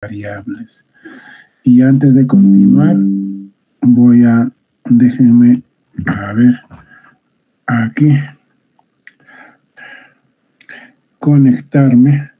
variables. Y antes de continuar, déjenme, a ver, aquí, conectarme.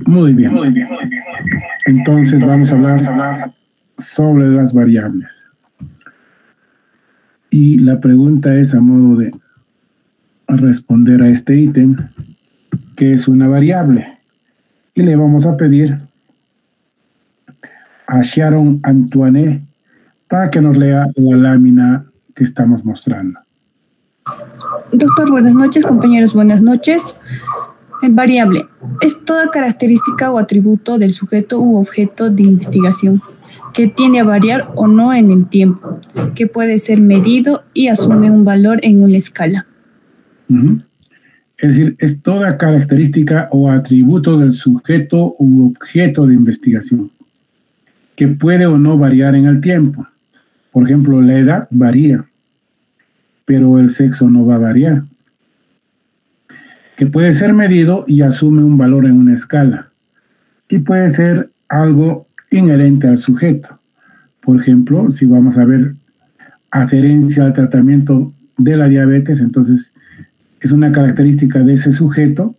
Muy bien. Entonces vamos a hablar sobre las variables. Y la pregunta es a modo de responder a este ítem, ¿qué es una variable? Y le vamos a pedir a Sharon Antoine para que nos lea la lámina que estamos mostrando. Doctor, buenas noches. Compañeros, buenas noches. Variable es toda característica o atributo del sujeto u objeto de investigación que tiende a variar o no en el tiempo, que puede ser medido y asume un valor en una escala. Es decir, es toda característica o atributo del sujeto u objeto de investigación que puede o no variar en el tiempo. Por ejemplo, la edad varía, pero el sexo no va a variar. Que puede ser medido y asume un valor en una escala. Y puede ser algo inherente al sujeto. Por ejemplo, si vamos a ver adherencia al tratamiento de la diabetes, entonces es una característica de ese sujeto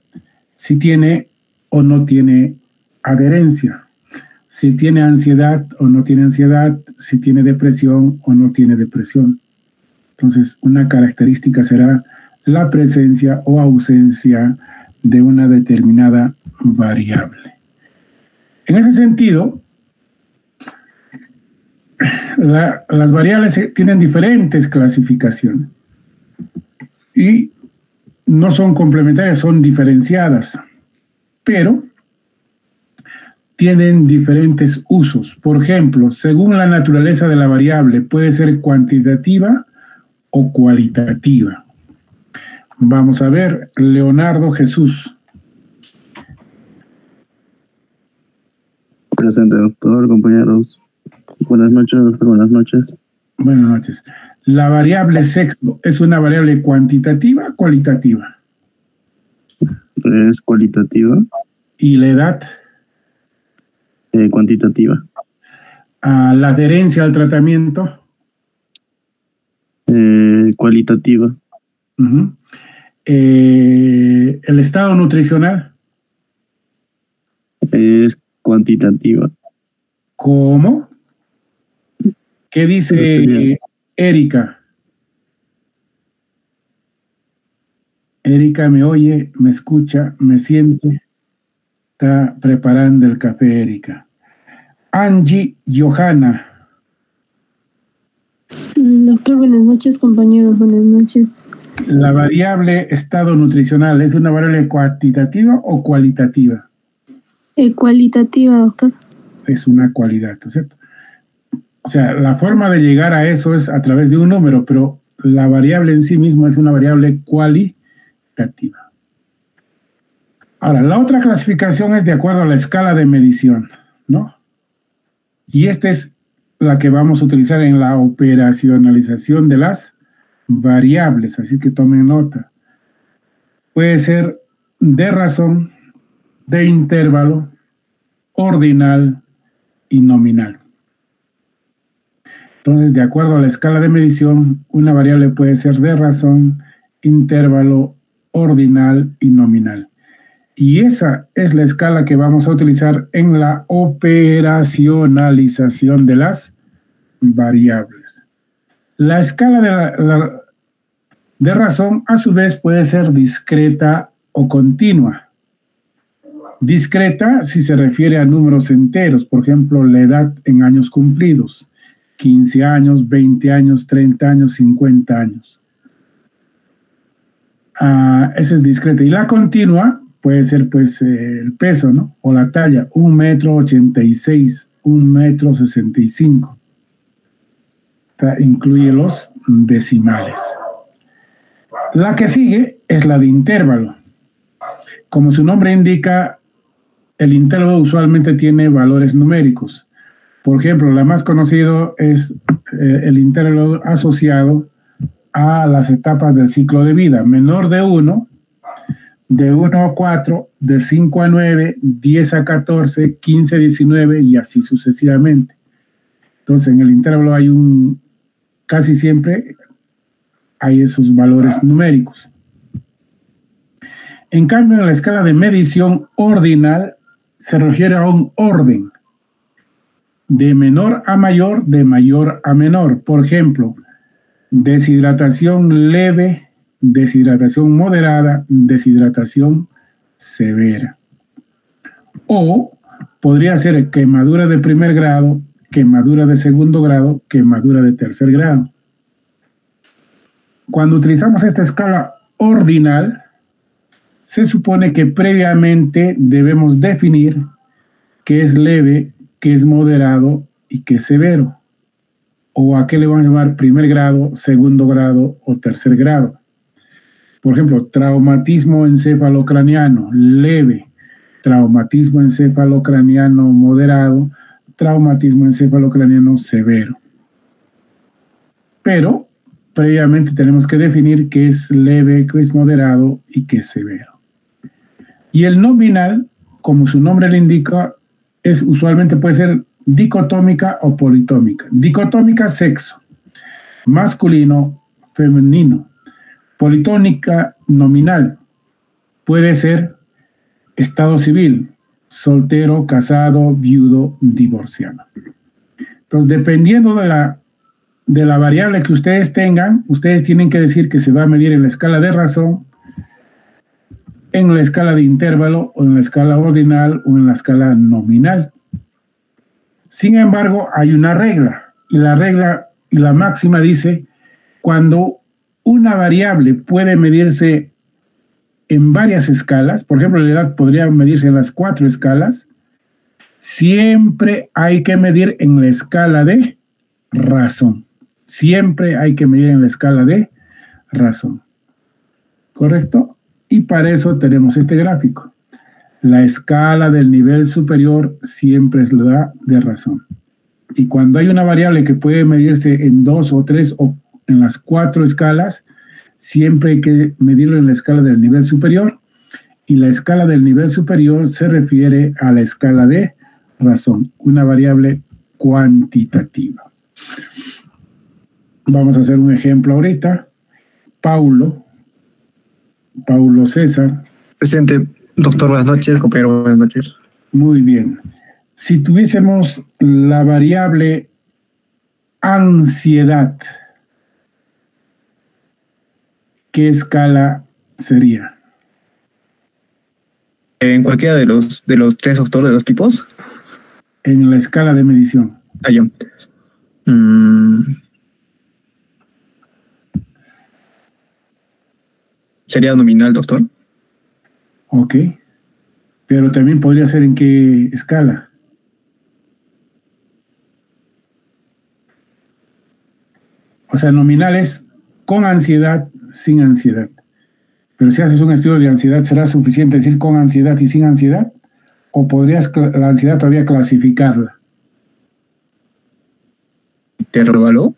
si tiene o no tiene adherencia, si tiene ansiedad o no tiene ansiedad, si tiene depresión o no tiene depresión. Entonces, una característica será la presencia o ausencia de una determinada variable. En ese sentido, las variables tienen diferentes clasificaciones y no son complementarias, son diferenciadas, pero tienen diferentes usos. Por ejemplo, según la naturaleza de la variable, puede ser cuantitativa o cualitativa. Vamos a ver, Leonardo Jesús. Presente, doctor, compañeros. Buenas noches, doctor, buenas noches. Buenas noches. ¿La variable sexo es una variable cuantitativa o cualitativa? Es cualitativa. ¿Y la edad? Cuantitativa. ¿La adherencia al tratamiento? Cualitativa. ¿El estado nutricional? Es cuantitativa. ¿Cómo? ¿Qué dice Erika? Erika me oye, me escucha, me siente. Está preparando el café, Erika. Angie Johanna. Doctor, buenas noches, compañeros, buenas noches. ¿La variable estado nutricional es una variable cuantitativa o cualitativa? Cualitativa, doctor. Es una cualidad, ¿no es cierto? O sea, la forma de llegar a eso es a través de un número, pero la variable en sí misma es una variable cualitativa. Ahora, la otra clasificación es de acuerdo a la escala de medición, ¿no? Y esta es la que vamos a utilizar en la operacionalización de las variables, así que tomen nota. Puede ser de razón, de intervalo, ordinal y nominal. Entonces, de acuerdo a la escala de medición, una variable puede ser de razón, intervalo, ordinal y nominal. Y esa es la escala que vamos a utilizar en la operacionalización de las variables. La escala de razón, a su vez, puede ser discreta o continua. Discreta si se refiere a números enteros, por ejemplo, la edad en años cumplidos, 15 años, 20 años, 30 años, 50 años. Esa es discreta. Y la continua puede ser pues el peso, ¿no? O la talla, 1,86 m, 1,65 m. Incluye los decimales. La que sigue es la de intervalo. Como su nombre indica, el intervalo usualmente tiene valores numéricos. Por ejemplo, la más conocido es el intervalo asociado a las etapas del ciclo de vida. Menor de 1, de 1 a 4, de 5 a 9, 10 a 14, 15 a 19 y así sucesivamente. Entonces, en el intervalo hay casi siempre hay esos valores numéricos. En cambio, en la escala de medición ordinal se refiere a un orden de menor a mayor, de mayor a menor. Por ejemplo, deshidratación leve, deshidratación moderada, deshidratación severa. O podría ser quemadura de primer grado, quemadura de segundo grado, quemadura de tercer grado. Cuando utilizamos esta escala ordinal, se supone que previamente debemos definir qué es leve, qué es moderado y qué es severo. O a qué le vamos a llamar primer grado, segundo grado o tercer grado. Por ejemplo, traumatismo encefalocraniano leve, traumatismo encefalocraniano moderado, traumatismo encefalocraniano severo. Pero previamente tenemos que definir qué es leve, qué es moderado y qué es severo. Y el nominal, como su nombre le indica, usualmente puede ser dicotómica o politómica. Dicotómica, sexo, masculino, femenino. Politómica, nominal, puede ser estado civil, soltero, casado, viudo, divorciado. Entonces, dependiendo de la variable que ustedes tengan, ustedes tienen que decir que se va a medir en la escala de razón, en la escala de intervalo, o en la escala ordinal, o en la escala nominal. Sin embargo, hay una regla, y la máxima dice, cuando una variable puede medirse en varias escalas, por ejemplo, la edad podría medirse en las 4 escalas, siempre hay que medir en la escala de razón. Siempre hay que medir en la escala de razón. ¿Correcto? Y para eso tenemos este gráfico. La escala del nivel superior siempre es la de razón. Y cuando hay una variable que puede medirse en 2 o 3 o en las 4 escalas, siempre hay que medirlo en la escala del nivel superior. Y la escala del nivel superior se refiere a la escala de razón, una variable cuantitativa. Vamos a hacer un ejemplo ahorita. Paulo César. Presente. Doctor, buenas noches. Compañero, buenas noches. Muy bien. Si tuviésemos la variable ansiedad, ¿qué escala sería? ¿En cualquiera de los 3, doctor, de los tipos? En la escala de medición. Yo. ¿Sería nominal, doctor? Ok. Pero también podría ser en qué escala. O sea, nominal es con ansiedad, sin ansiedad. Pero si haces un estudio de ansiedad, ¿será suficiente decir con ansiedad y sin ansiedad? ¿O podrías la ansiedad todavía clasificarla? ¿Intervalo?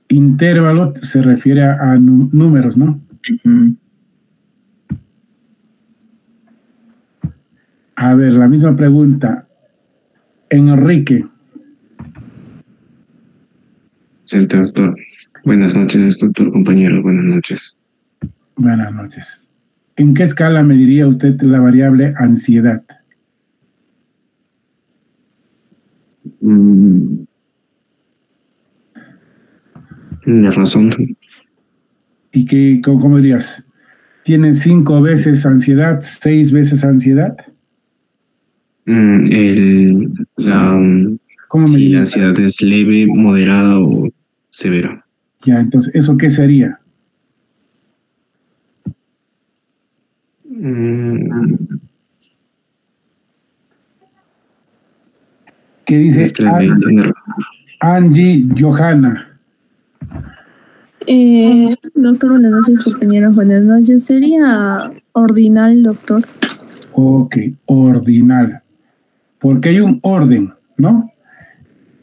Intervalo se refiere a números, ¿no? Uh-huh. A ver, la misma pregunta. Enrique. Sí, doctor. Buenas noches, doctor, compañero. Buenas noches. Buenas noches. ¿En qué escala mediría usted la variable ansiedad? La razón. ¿Y cómo dirías? ¿Tiene 5 veces ansiedad, 6 veces ansiedad? ¿Cómo si mediría? la ansiedad es leve, moderada o severa. Ya, entonces, ¿eso qué sería? ¿Qué dice Angie Johanna? Doctor, buenas noches, compañeros, buenas noches. ¿Sería ordinal, doctor? Ok, ordinal. Porque hay un orden, ¿no?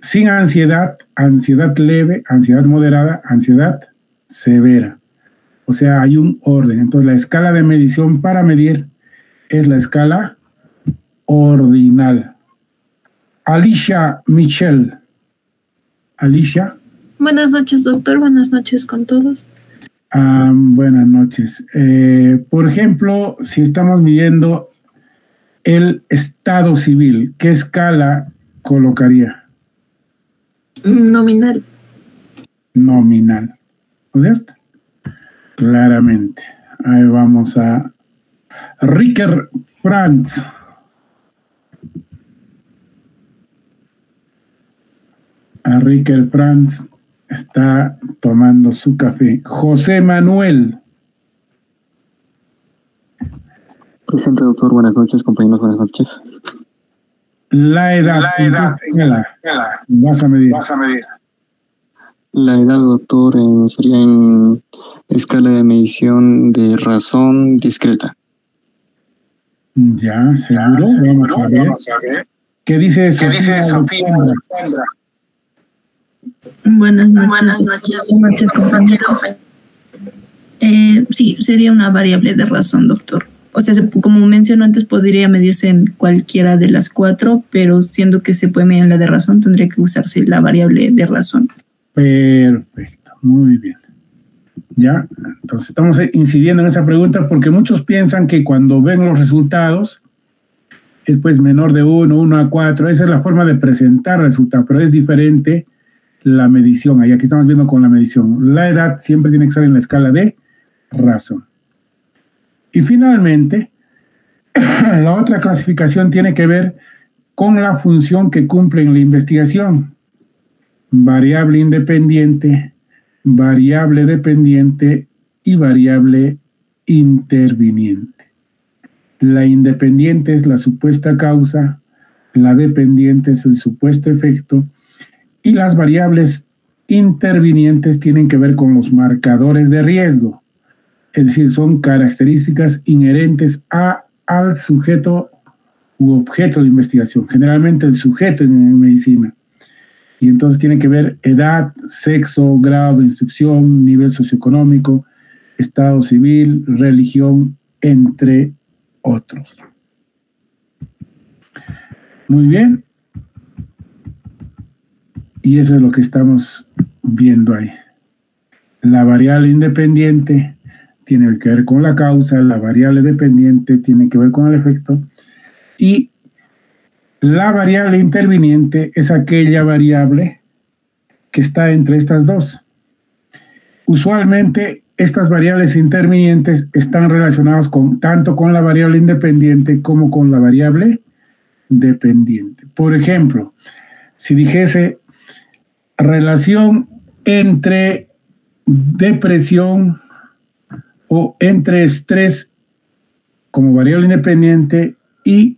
Sin ansiedad, ansiedad leve, ansiedad moderada, ansiedad severa. O sea, hay un orden. Entonces, la escala de medición para medir es la escala ordinal. Alicia Michelle. Alicia. Buenas noches, doctor. Buenas noches con todos. Buenas noches. Por ejemplo, si estamos midiendo el estado civil, ¿qué escala colocaría? Nominal. Nominal. ¿No es cierto? Claramente. Ahí vamos a Ricker Franz. A Ricker Franz está tomando su café. José Manuel. Presente, doctor. Buenas noches, compañeros. Buenas noches. La edad. Vas a medir. La edad, doctor, sería en escala de medición de razón discreta. Ya, seguro. Vamos a ver. ¿Qué dice Sofía? Buenas noches, compañeros. Sí, sería una variable de razón, doctor. O sea, como mencioné antes, podría medirse en cualquiera de las 4, pero siendo que se puede medir en la de razón, tendría que usarse la variable de razón. Perfecto, muy bien. Ya, entonces estamos incidiendo en esa pregunta porque muchos piensan que cuando ven los resultados es pues menor de 1 a 4. Esa es la forma de presentar resultados, pero es diferente la medición. Ahí aquí estamos viendo con la medición. La edad siempre tiene que estar en la escala de razón. Y finalmente, la otra clasificación tiene que ver con la función que cumple en la investigación. Variable independiente, variable dependiente y variable interviniente. La independiente es la supuesta causa, la dependiente es el supuesto efecto y las variables intervinientes tienen que ver con los marcadores de riesgo. Es decir, son características inherentes al sujeto u objeto de investigación, generalmente el sujeto en medicina. Y entonces tiene que ver edad, sexo, grado de instrucción, nivel socioeconómico, estado civil, religión, entre otros. Muy bien. Y eso es lo que estamos viendo ahí. La variable independiente tiene que ver con la causa, la variable dependiente tiene que ver con el efecto, y la variable interviniente es aquella variable que está entre estas dos. Usualmente estas variables intervinientes están relacionadas tanto con la variable independiente como con la variable dependiente. Por ejemplo, si dijese relación entre depresión o entre estrés como variable independiente y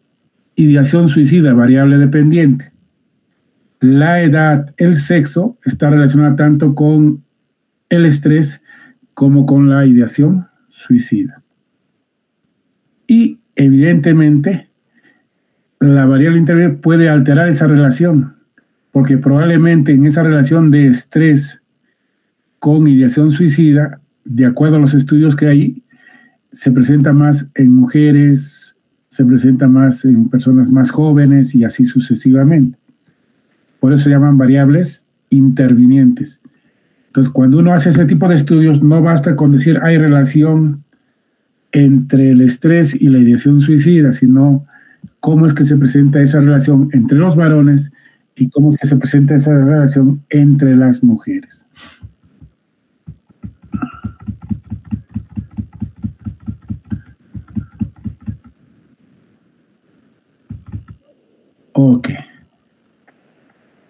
ideación suicida, variable dependiente. La edad, el sexo, está relacionada tanto con el estrés como con la ideación suicida. Y evidentemente, la variable interviniente puede alterar esa relación, porque probablemente en esa relación de estrés con ideación suicida, de acuerdo a los estudios que hay, se presenta más en mujeres, se presenta más en personas más jóvenes y así sucesivamente. Por eso se llaman variables intervinientes. Entonces, cuando uno hace ese tipo de estudios, no basta con decir hay relación entre el estrés y la ideación suicida, sino cómo es que se presenta esa relación entre los varones y cómo es que se presenta esa relación entre las mujeres. Ok.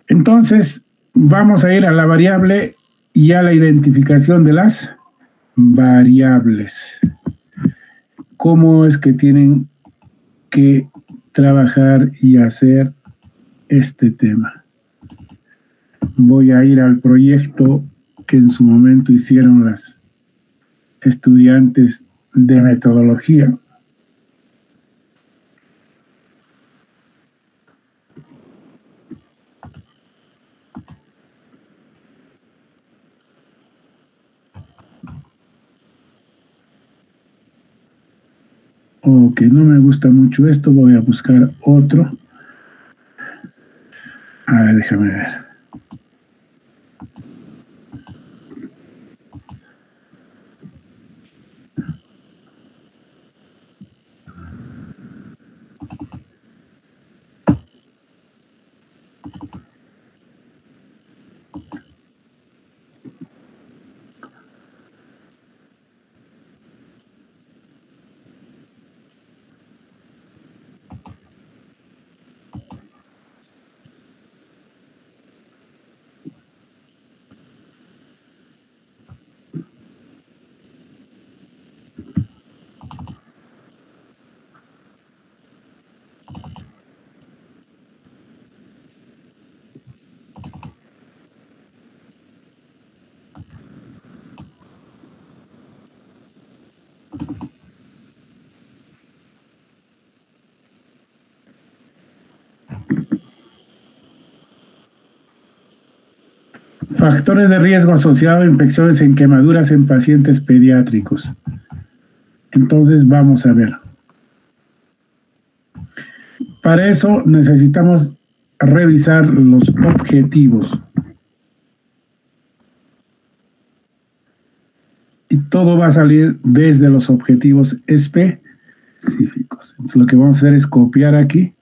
Entonces, vamos a ir a la variable y a la identificación de las variables. cómo es que tienen que trabajar y hacer este tema. Voy a ir al proyecto que en su momento hicieron las estudiantes de metodología. Ok, no me gusta mucho esto, voy a buscar otro. A ver, déjame ver. Factores de riesgo asociados a infecciones en quemaduras en pacientes pediátricos. Entonces vamos a ver. Para eso necesitamos revisar los objetivos. Y todo va a salir desde los objetivos específicos. Entonces, lo que vamos a hacer es copiar aquí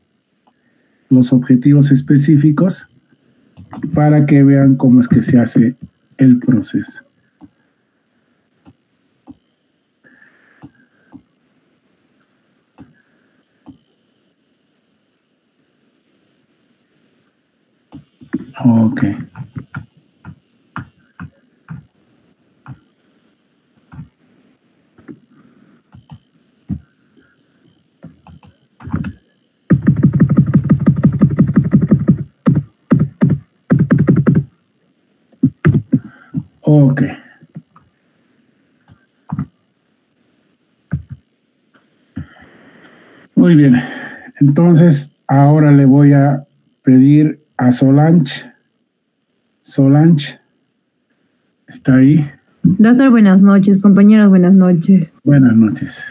los objetivos específicos para que vean cómo es que se hace el proceso. Ok. Ok. Muy bien. Entonces, ahora le voy a pedir a Solange. Solange, ¿está ahí? Doctor, buenas noches. Compañeros, buenas noches. Buenas noches.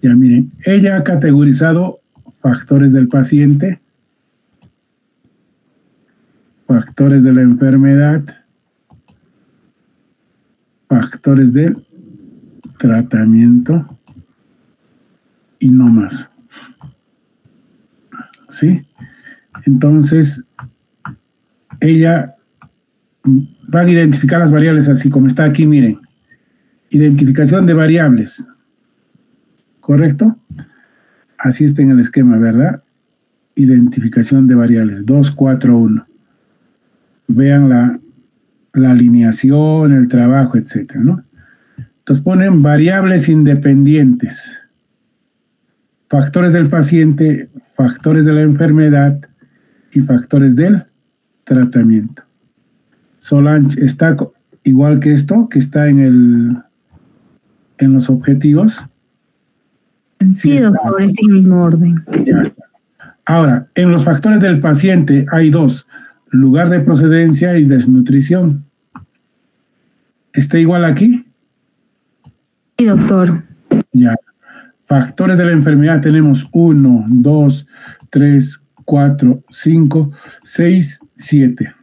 Ya miren, ella ha categorizado factores del paciente, factores de la enfermedad, factores del tratamiento y no más. ¿Sí? Entonces, ella va a identificar las variables así como está aquí, miren. Identificación de variables. ¿Correcto? Así está en el esquema, ¿verdad? Identificación de variables. 2, 4, 1. Vean la alineación, el trabajo, etcétera, ¿no? Entonces ponen variables independientes, factores del paciente, factores de la enfermedad y factores del tratamiento. Solange está igual que esto, que está en los objetivos. Sí, doctor, está en el mismo orden. Ya está. Ahora, en los factores del paciente hay dos: lugar de procedencia y desnutrición. ¿Está igual aquí? Sí, doctor. Ya. Factores de la enfermedad tenemos 1, 2, 3, 4, 5, 6, 7.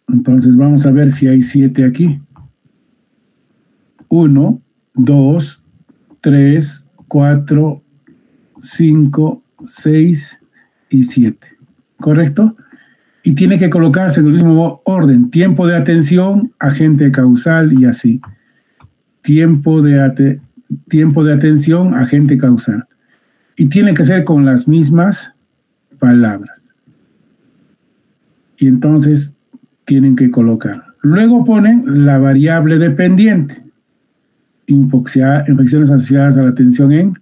Entonces vamos a ver si hay 7 aquí. 1, 2, 3, 4, 5, 6 y 7. ¿Correcto? Y tiene que colocarse en el mismo orden: tiempo de atención, agente causal y así. Tiempo de atención, agente causal. Y tiene que ser con las mismas palabras. Y entonces tienen que colocar. Luego ponen la variable dependiente. infecciones asociadas a la atención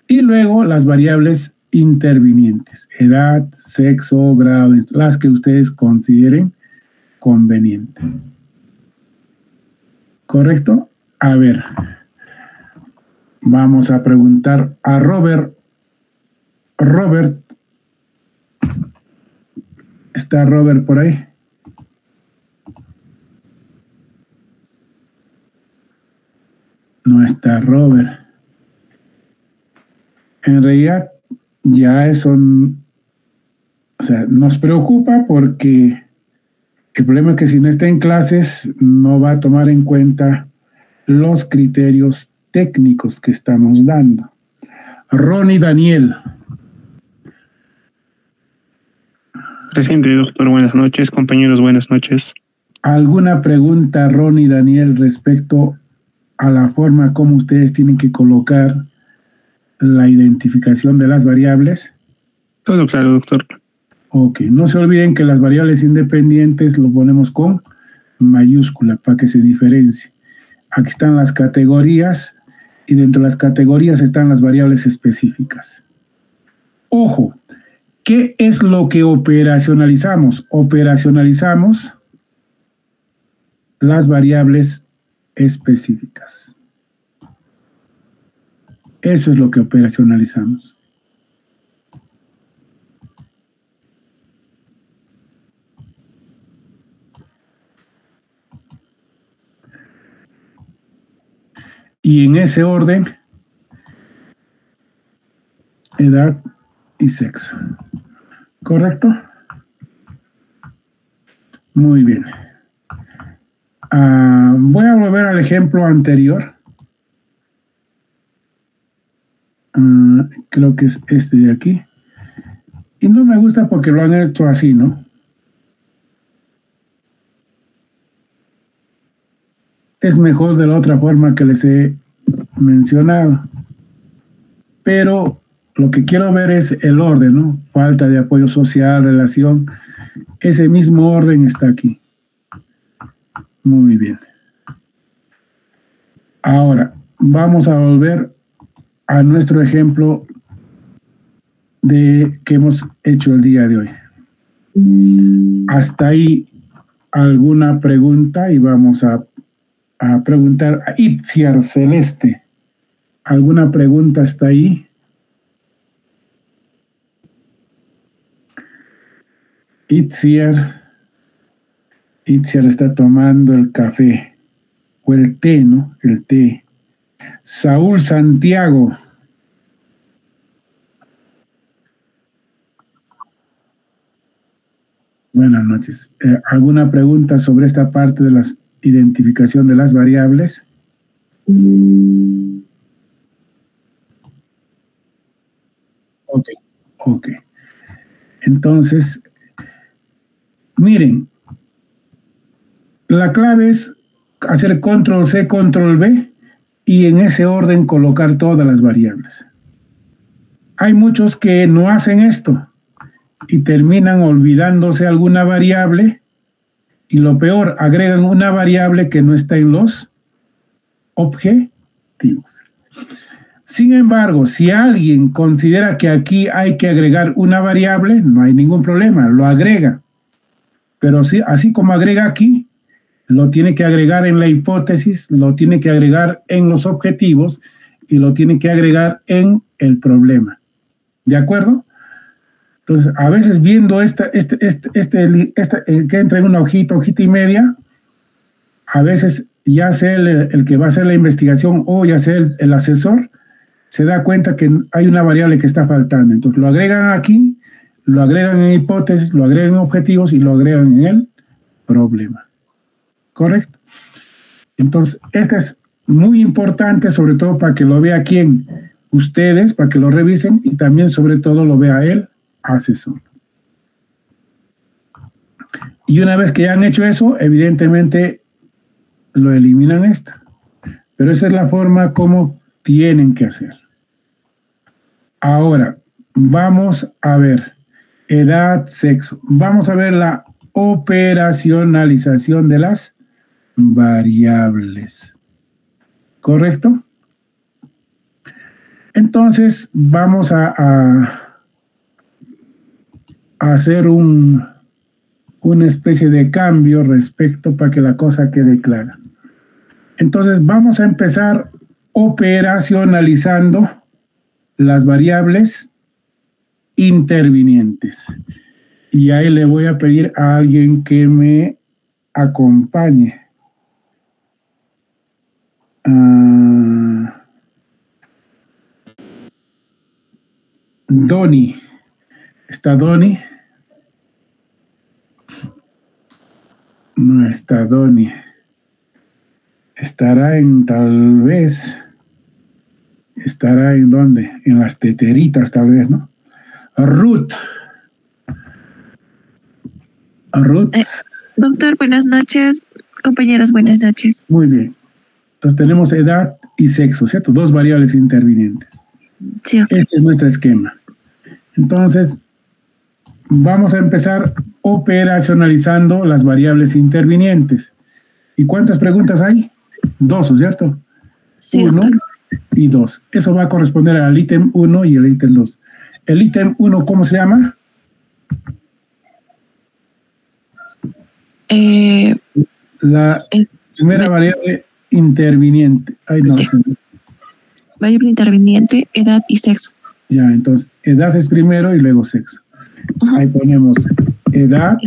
y luego las variables intervinientes, edad, sexo, grado, las que ustedes consideren conveniente. ¿Correcto? A ver, vamos a preguntar a Robert. Robert, ¿está Robert por ahí? No está Robert. En realidad, ya eso, o sea, nos preocupa porque el problema es que si no está en clases, no va a tomar en cuenta los criterios técnicos que estamos dando. Ronnie Daniel. Presente, doctor. Buenas noches, compañeros. Buenas noches. ¿Alguna pregunta, Ronnie Daniel, respecto a la forma como ustedes tienen que colocar la identificación de las variables? Todo claro, doctor. Ok, no se olviden que las variables independientes lo ponemos con mayúscula para que se diferencie. Aquí están las categorías y dentro de las categorías están las variables específicas. Ojo, ¿qué es lo que operacionalizamos? Operacionalizamos las variables específicas. Eso es lo que operacionalizamos. Y en ese orden, edad y sexo. ¿Correcto? Muy bien. Voy a volver al ejemplo anterior. Creo que es este de aquí. Y no me gusta porque lo han hecho así, ¿no? Es mejor de la otra forma que les he mencionado. Pero lo que quiero ver es el orden, ¿no? Falta de apoyo social, relación. Ese mismo orden está aquí. Muy bien. Ahora, vamos a volver a nuestro ejemplo que hemos hecho el día de hoy. Hasta ahí, ¿alguna pregunta? Y vamos a preguntar a Itziar Celeste. ¿Alguna pregunta hasta ahí? Itziar está tomando el café o el té, ¿no? El té. Saúl Santiago. Buenas noches. ¿Alguna pregunta sobre esta parte de la identificación de las variables? Ok. Entonces, miren, la clave es hacer control C, control V y en ese orden colocar todas las variables. Hay muchos que no hacen esto y terminan olvidándose alguna variable y lo peor, agregan una variable que no está en los objetivos. Sin embargo, si alguien considera que aquí hay que agregar una variable, no hay ningún problema, lo agrega. Pero sí, así como agrega aquí, lo tiene que agregar en la hipótesis, lo tiene que agregar en los objetivos y lo tiene que agregar en el problema. ¿De acuerdo? Entonces, a veces viendo que entra en una hojita y media, a veces ya sea el que va a hacer la investigación o ya sea el asesor, se da cuenta que hay una variable que está faltando. Entonces, lo agregan aquí, lo agregan en hipótesis, lo agregan en objetivos y lo agregan en el problema. ¿Correcto? Entonces, este es muy importante, sobre todo para que lo vea quién, ustedes, para que lo revisen y también, sobre todo, lo vea el asesor. Y una vez que ya han hecho eso, evidentemente lo eliminan esta. Pero esa es la forma como tienen que hacer. Ahora, vamos a ver edad, sexo. Vamos a ver la operacionalización de las variables. ¿correcto? Entonces vamos a hacer una especie de cambio respecto para que la cosa quede clara. Entonces vamos a empezar operacionalizando las variables intervinientes. Y ahí le voy a pedir a alguien que me acompañe. Doni. ¿Está Doni? No está Doni. Estará tal vez, estará en dónde, en las teteritas tal vez, ¿no? Ruth. Doctor, buenas noches. Compañeros, buenas noches. Muy bien. Entonces tenemos edad y sexo, ¿cierto? Dos variables intervinientes. Sí, doctor. Este es nuestro esquema. Entonces, vamos a empezar operacionalizando las variables intervinientes. ¿Y cuántas preguntas hay? 2, ¿cierto? Sí, 1 doctor. y 2. Eso va a corresponder al ítem 1 y el ítem 2. El ítem 1, ¿cómo se llama? La primera variable interviniente. Ay, no, variable interviniente, edad y sexo. Ya, entonces, edad es primero y luego sexo. Ahí ponemos edad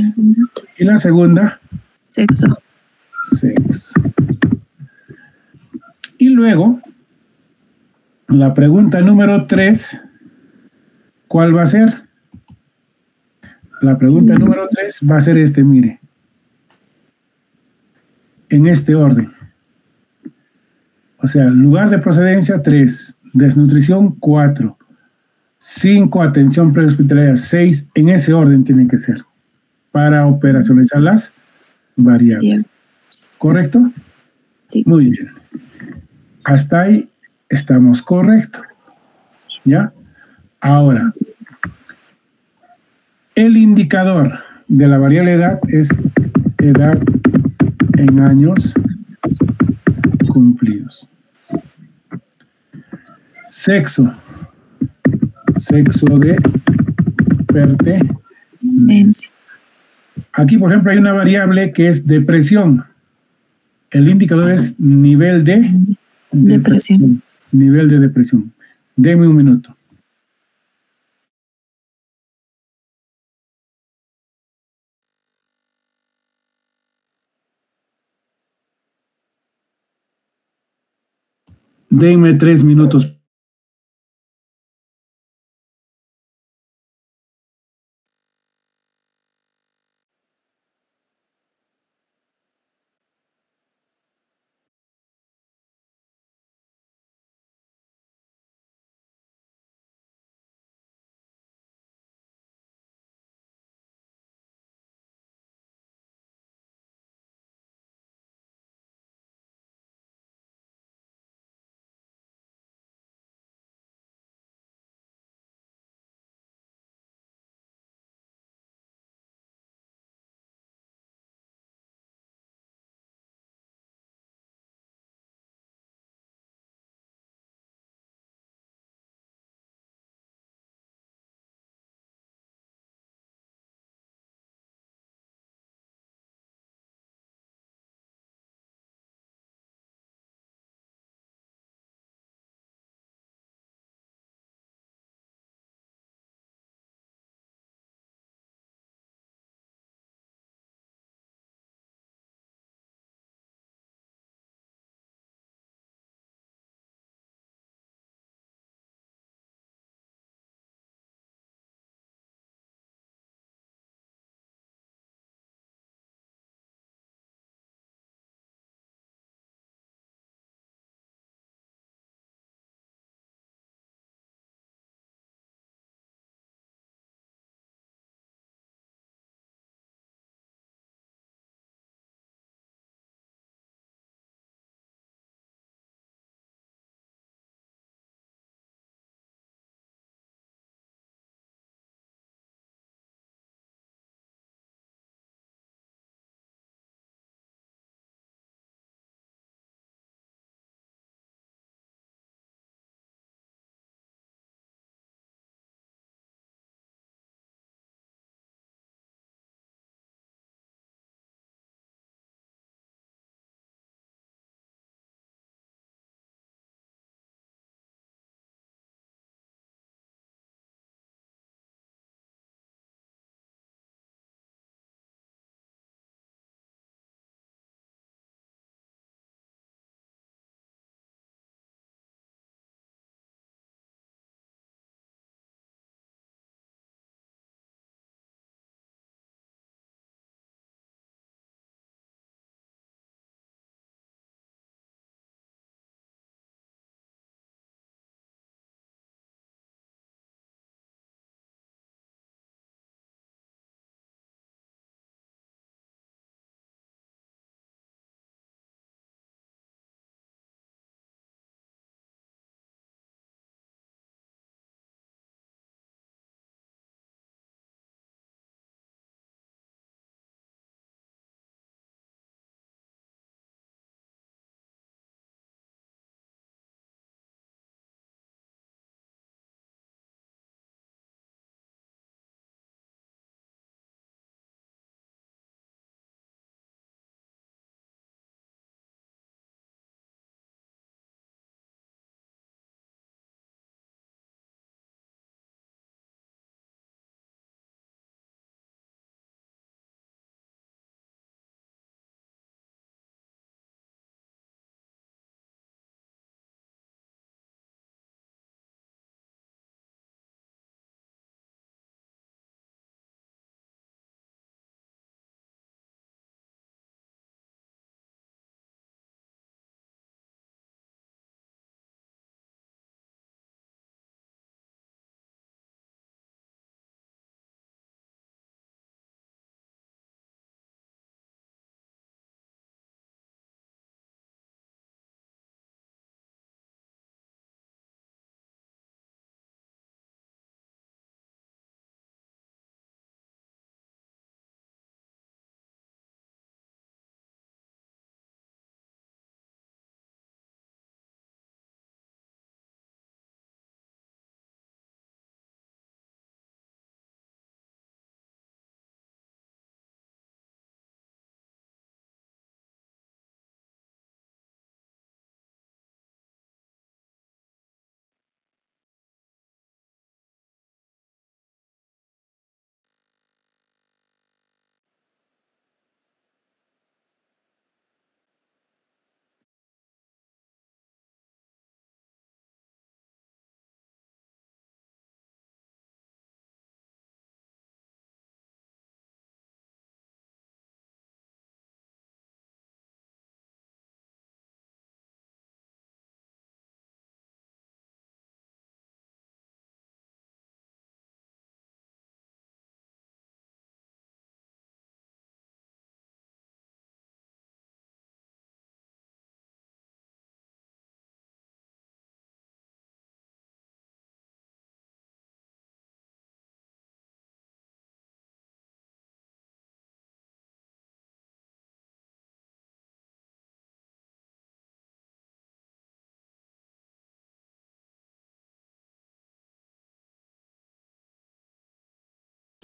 y la segunda. Sexo. Sexo. Y luego, la pregunta número 3, ¿cuál va a ser? La pregunta número 3 va a ser mire. En este orden. O sea, lugar de procedencia 3, desnutrición 4, 5, atención prehospitalaria 6, en ese orden tienen que ser para operacionalizar las variables. ¿Correcto? Sí. Muy bien. Hasta ahí estamos correctos. ¿Ya? Ahora, el indicador de la variable edad es edad en años cumplidos. Sexo. Sexo de pertenencia. Aquí, por ejemplo, hay una variable que es depresión. El indicador es nivel de depresión. Nivel de depresión. Deme un minuto. Denme 3 minutos.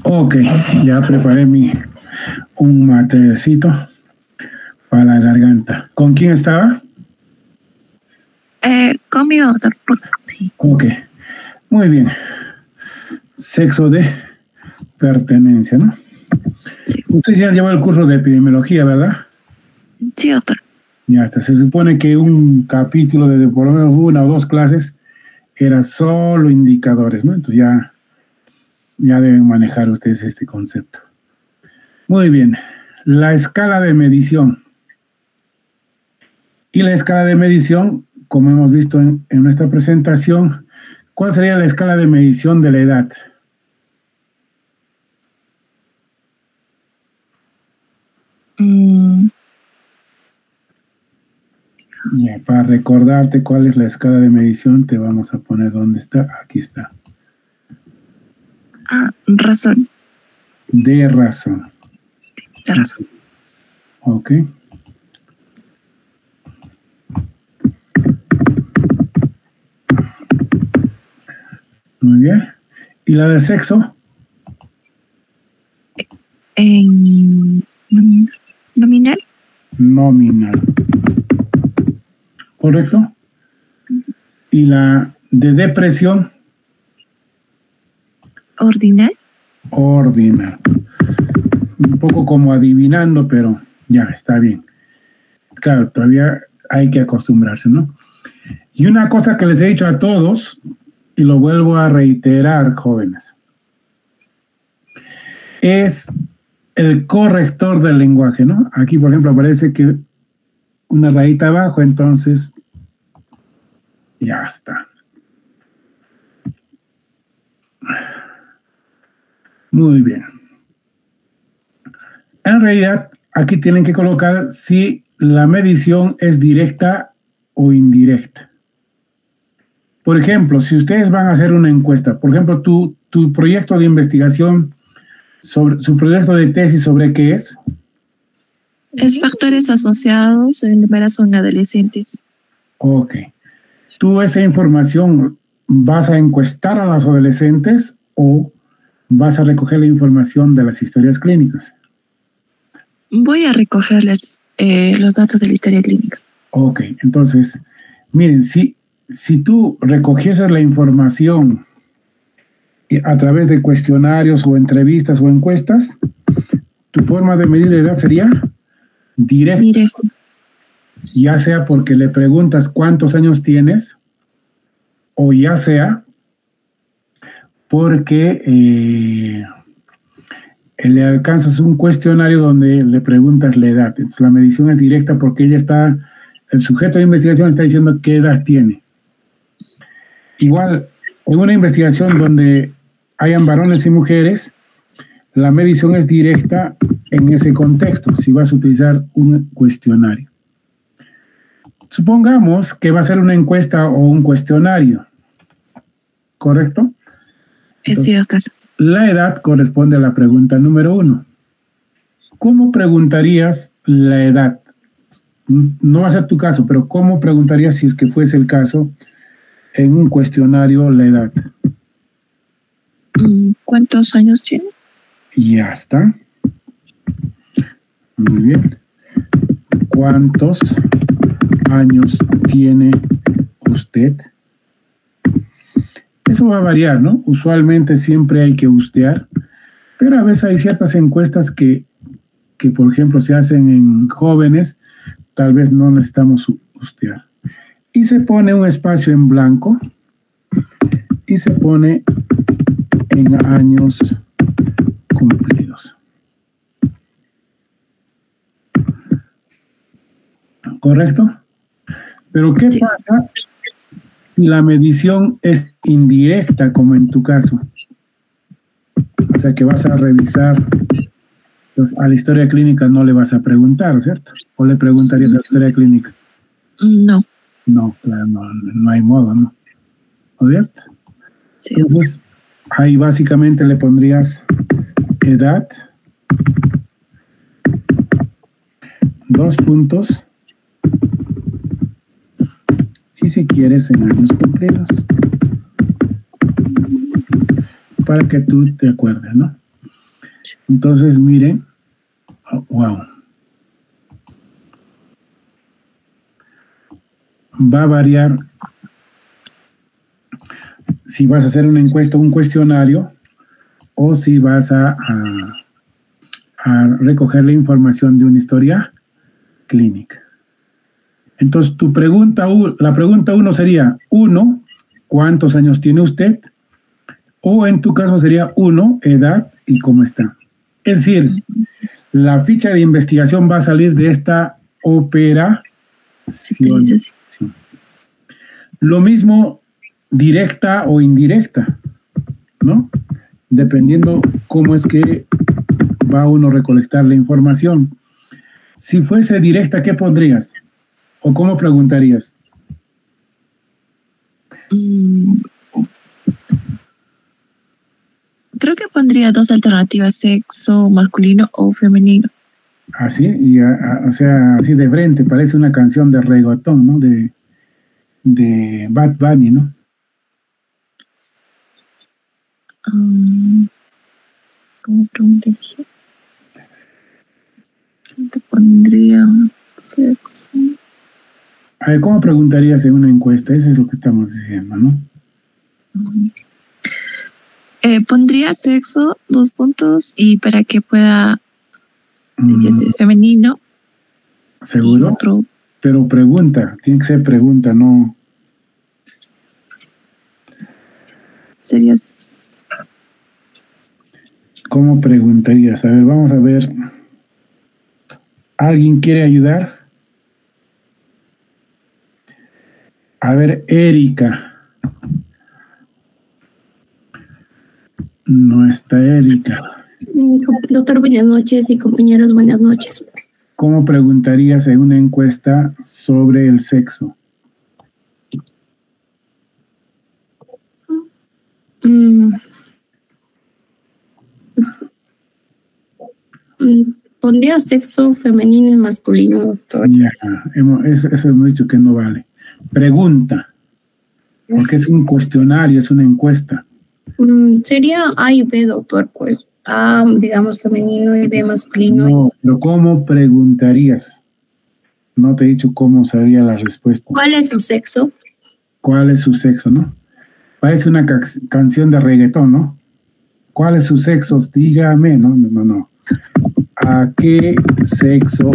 Ok, ya preparé un matecito para la garganta. ¿Con quién estaba? Conmigo, doctor. Sí. Ok, muy bien. Sexo de pertenencia, ¿no? Sí. Usted ya llevó el curso de epidemiología, ¿verdad? Sí, doctor. Ya está. Se supone que un capítulo de por lo menos 1 o 2 clases era solo indicadores, ¿no? Entonces ya deben manejar ustedes este concepto. Muy bien. La escala de medición. Y la escala de medición, como hemos visto en nuestra presentación, ¿cuál sería la escala de medición de la edad? Ya, para recordarte cuál es la escala de medición, te vamos a poner dónde está. Aquí está. Razón. De razón. De razón. Ok. Muy bien. ¿Y la de sexo? Nominal. Nominal. ¿Correcto? ¿Y la de depresión? Ordinal. Ordinal. Un poco como adivinando, pero ya está bien. Claro, todavía hay que acostumbrarse, ¿no? Y una cosa que les he dicho a todos, y lo vuelvo a reiterar, jóvenes, es el corrector del lenguaje, ¿no? Aquí, por ejemplo, aparece que una rayita abajo, entonces ya está. Muy bien. En realidad, aquí tienen que colocar si la medición es directa o indirecta. Por ejemplo, si ustedes van a hacer una encuesta, por ejemplo, tu proyecto de investigación, su proyecto de tesis, ¿sobre qué es? Es factores asociados en embarazo en adolescentes. Ok. ¿Tú esa información vas a encuestar a los adolescentes o vas a recoger la información de las historias clínicas? Voy a recogerles los datos de la historia clínica. Ok, entonces, miren, si tú recogieses la información a través de cuestionarios o entrevistas o encuestas, tu forma de medir la edad sería directa. Directo. Ya sea porque le preguntas cuántos años tienes, o ya sea porque le alcanzas un cuestionario donde le preguntas la edad. Entonces la medición es directa porque el sujeto de investigación está diciendo qué edad tiene. Igual, en una investigación donde hayan varones y mujeres, la medición es directa en ese contexto, si vas a utilizar un cuestionario. Supongamos que va a ser una encuesta o un cuestionario, ¿correcto? Es cierto. La edad corresponde a la pregunta número 1. ¿Cómo preguntarías la edad? No va a ser tu caso, pero ¿cómo preguntarías si es que fuese el caso en un cuestionario la edad? ¿Cuántos años tiene? Ya está. Muy bien. ¿Cuántos años tiene usted? Eso va a variar, ¿no? Usualmente siempre hay que ustear, pero a veces hay ciertas encuestas que por ejemplo, se hacen en jóvenes, tal vez no necesitamos ustear. Y se pone un espacio en blanco y se pone en años cumplidos. ¿Correcto? Pero ¿qué pasa si la medición es indirecta, como en tu caso? O sea, que vas a revisar, pues, a la historia clínica no le vas a preguntar, ¿cierto? ¿O le preguntarías a la historia clínica? No. No, claro, no hay modo, ¿no? ¿No es cierto? Sí. Entonces, ahí básicamente le pondrías edad, 2 puntos, y si quieres en años cumplidos, para que tú te acuerdes, ¿no? Entonces, miren. Oh, wow. Va a variar si vas a hacer una encuesta, un cuestionario, o si vas a recoger la información de una historia clínica. Entonces, la pregunta 1 sería, 1, ¿cuántos años tiene usted? O en tu caso sería 1, edad y cómo está. Es decir, la ficha de investigación va a salir de esta operación. Sí. Lo mismo directa o indirecta, ¿no? Dependiendo cómo es que va uno a recolectar la información. Si fuese directa, ¿qué pondrías? ¿O cómo preguntarías? Creo que pondría 2 alternativas, sexo masculino o femenino. Así, o sea, así de frente, parece una canción de reggaetón, ¿no? De Bad Bunny, ¿no? ¿Cómo preguntaría? Te pondría sexo. A ver, ¿cómo preguntarías en una encuesta? Eso es lo que estamos diciendo, ¿no? Pondría sexo, 2 puntos, y para que pueda decir femenino. ¿Seguro? Otro. Pero pregunta, tiene que ser pregunta, no. Sería. ¿Cómo preguntarías? A ver, vamos a ver. ¿Alguien quiere ayudar? A ver, Erika. No está Erika. Doctor, buenas noches, y compañeros, buenas noches. ¿Cómo preguntarías en una encuesta sobre el sexo? Pondría sexo femenino y masculino, doctor. Ya, eso hemos dicho que no vale. Pregunta, porque es un cuestionario, es una encuesta. Sería A y B, doctor, pues A, digamos, femenino y B, masculino. No, pero ¿cómo preguntarías? No te he dicho cómo sería la respuesta. ¿Cuál es su sexo? ¿Cuál es su sexo, no? Parece una canción de reggaetón, ¿no? ¿Cuál es su sexo? Dígame, no. ¿A qué sexo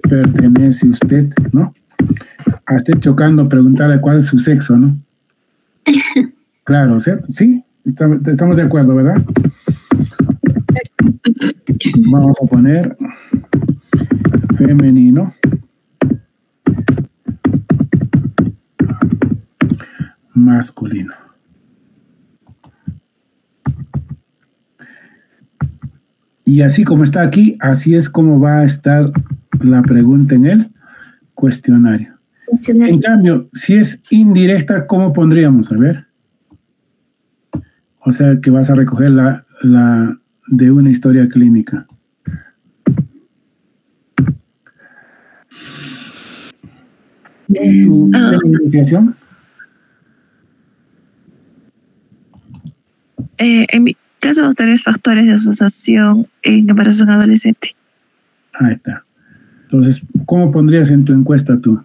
pertenece usted, no? A usted chocando preguntarle cuál es su sexo, ¿no? Claro, ¿cierto? Sí, estamos de acuerdo, ¿verdad? Vamos a poner femenino. Masculino. Y así como está aquí, así es como va a estar la pregunta en el cuestionario. En cambio, si es indirecta, ¿cómo pondríamos? A ver. O sea, que vas a recoger la de una historia clínica. ¿Tu iniciación? En mi caso, los 3 factores de asociación en embarazo en adolescente. Ahí está. Entonces, ¿cómo pondrías en tu encuesta tú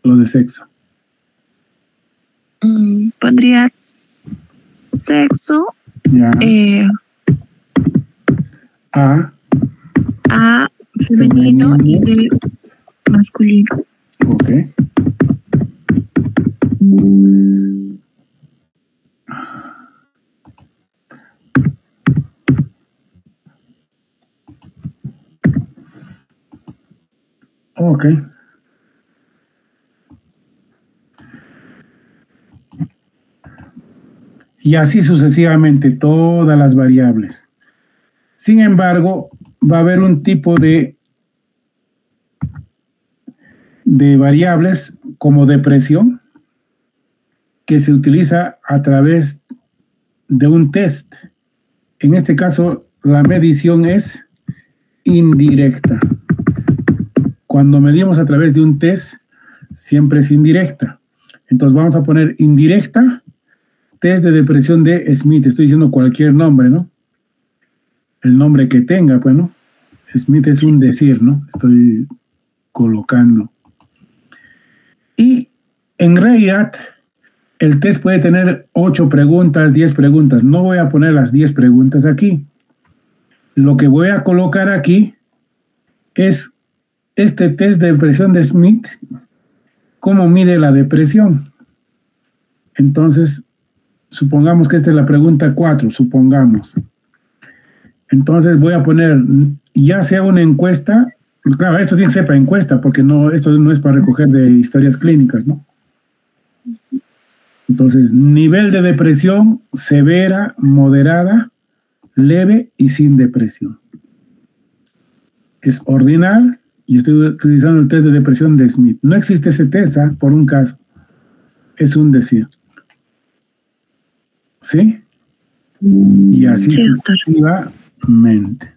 lo de sexo? Pondrías sexo. Ya. A femenino y B masculino. Ok. Ok. Y así sucesivamente, todas las variables. Sin embargo, va a haber un tipo de variables como depresión que se utiliza a través de un test. En este caso, la medición es indirecta. Cuando medimos a través de un test, siempre es indirecta. Entonces vamos a poner indirecta, test de depresión de Smith. Estoy diciendo cualquier nombre, ¿no? el nombre que tenga, bueno, Smith es un decir, ¿no? Estoy colocando. Y en realidad, el test puede tener 8 preguntas, 10 preguntas. No voy a poner las 10 preguntas aquí. Lo que voy a colocar aquí es este test de depresión de Smith, cómo mide la depresión. Entonces, supongamos que esta es la pregunta 4, supongamos. Entonces voy a poner, ya sea una encuesta, claro, esto tiene que ser para encuesta, porque no, esto no es para recoger de historias clínicas, ¿no? Entonces, nivel de depresión severa, moderada, leve y sin depresión. Es ordinal y estoy utilizando el test de depresión de Smith. No existe ese test, por un caso. Es un decir. ¿Sí? Y así sucesivamente.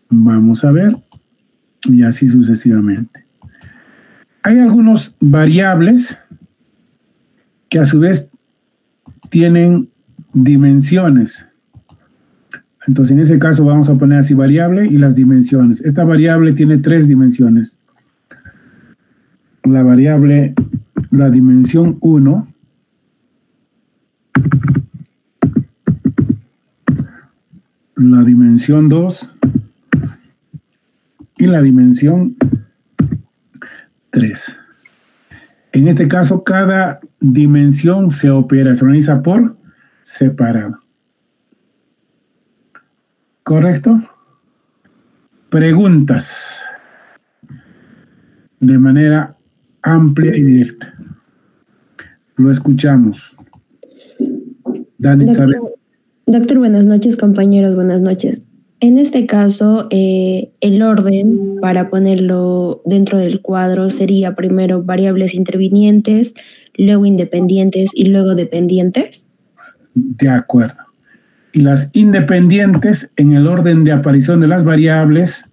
Vamos a ver. Y así sucesivamente. Hay algunos variables que a su vez tienen dimensiones. Entonces, en ese caso vamos a poner así variable y las dimensiones. Esta variable tiene 3 dimensiones. La variable, la dimensión 1, la dimensión 2 y la dimensión 3. En este caso, cada dimensión se operacionaliza por separado. ¿Correcto? Preguntas de manera amplia y directa. Lo escuchamos. Dani, doctor, buenas noches, compañeros, buenas noches. En este caso, el orden para ponerlo dentro del cuadro sería primero variables intervinientes, luego independientes y luego dependientes. De acuerdo. Y las independientes en el orden de aparición de las variables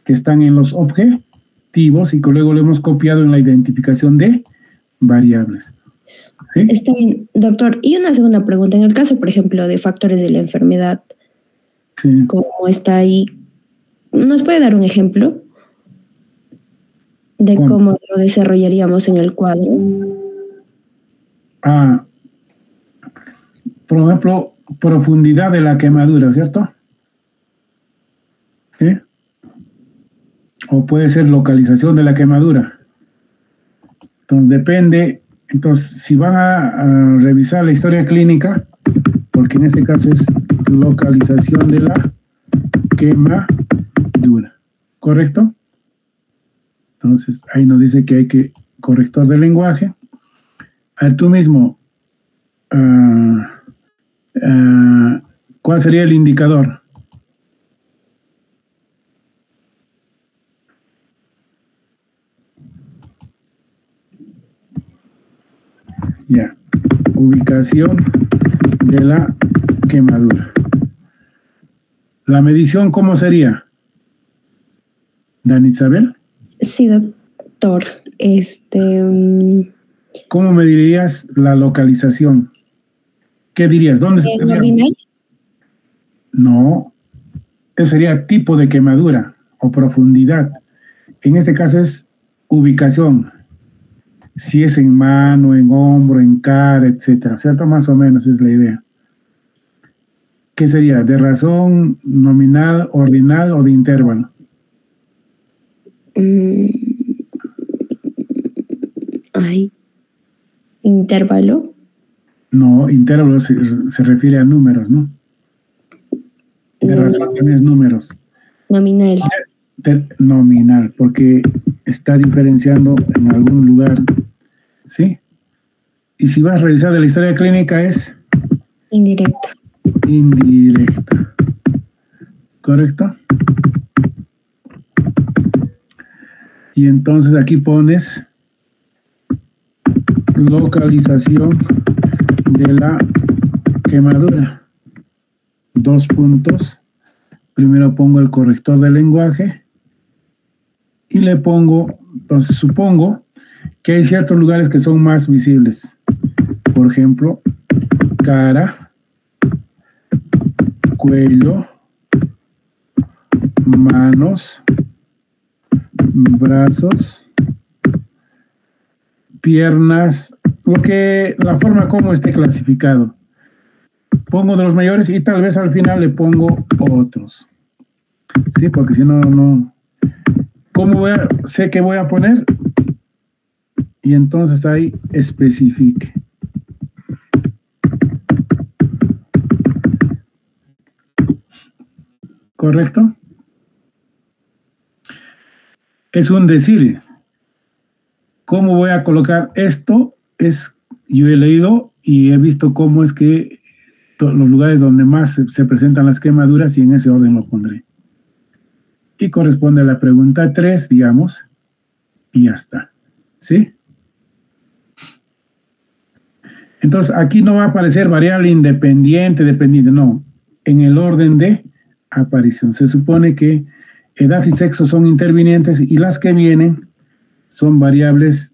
que están en los objetivos y que luego lo hemos copiado en la identificación de variables. ¿Sí? Está bien, doctor. Y una segunda pregunta. En el caso, por ejemplo, de factores de la enfermedad, sí, ¿cómo está ahí? ¿Nos puede dar un ejemplo de cómo lo desarrollaríamos en el cuadro? Por ejemplo, profundidad de la quemadura, ¿cierto? ¿Sí? O puede ser localización de la quemadura. Entonces depende. Entonces, si van a revisar la historia clínica, porque en este caso es localización de la quemadura, ¿correcto? Entonces, ahí nos dice que hay que corrector de lenguaje. A ver, tú mismo, ¿cuál sería el indicador? Ya, ubicación de la quemadura. ¿La medición cómo sería? ¿Dani Isabel? Sí, doctor. ¿Cómo medirías la localización? ¿Qué dirías? ¿Dónde se tendría? No, ese sería tipo de quemadura o profundidad. En este caso es ubicación. Si es en mano, en hombro, en cara, etcétera, ¿cierto? Más o menos es la idea. ¿Qué sería? ¿De razón, nominal, ordinal o de intervalo? ¿Intervalo? No, intervalo se refiere a números, ¿no? De razón tienes números. Nominal. Nominal, porque está diferenciando en algún lugar, ¿sí? Y si vas a revisar de la historia clínica es indirecta. Indirecta. ¿Correcto? Y entonces aquí pones localización de la quemadura. 2 puntos. Primero pongo el corrector de lenguaje y le pongo, entonces supongo que hay ciertos lugares que son más visibles. Por ejemplo, cara, cuello, manos, brazos, piernas, la forma como esté clasificado. Pongo de los mayores y tal vez al final le pongo otros. Sí, porque si no, no. ¿Cómo sé que voy a poner? Y entonces ahí especifique. ¿Correcto? Es un decir. ¿Cómo voy a colocar esto? Yo he leído y he visto cómo es que los lugares donde más se presentan las quemaduras y en ese orden lo pondré. Y corresponde a la pregunta 3, digamos, y ya está. ¿Sí? Entonces, aquí no va a aparecer variable independiente, dependiente, no. En el orden de aparición. Se supone que edad y sexo son intervinientes y las que vienen son variables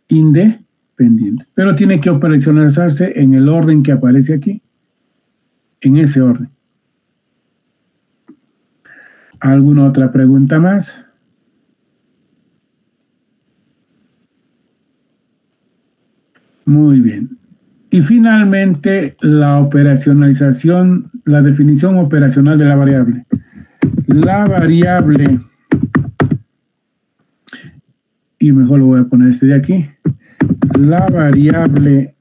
independientes. Pero tiene que operacionalizarse en el orden que aparece aquí. En ese orden. ¿Alguna otra pregunta más? Muy bien. Y finalmente, la operacionalización, la definición operacional de la variable. La variable, y mejor lo voy a poner este de aquí, la variable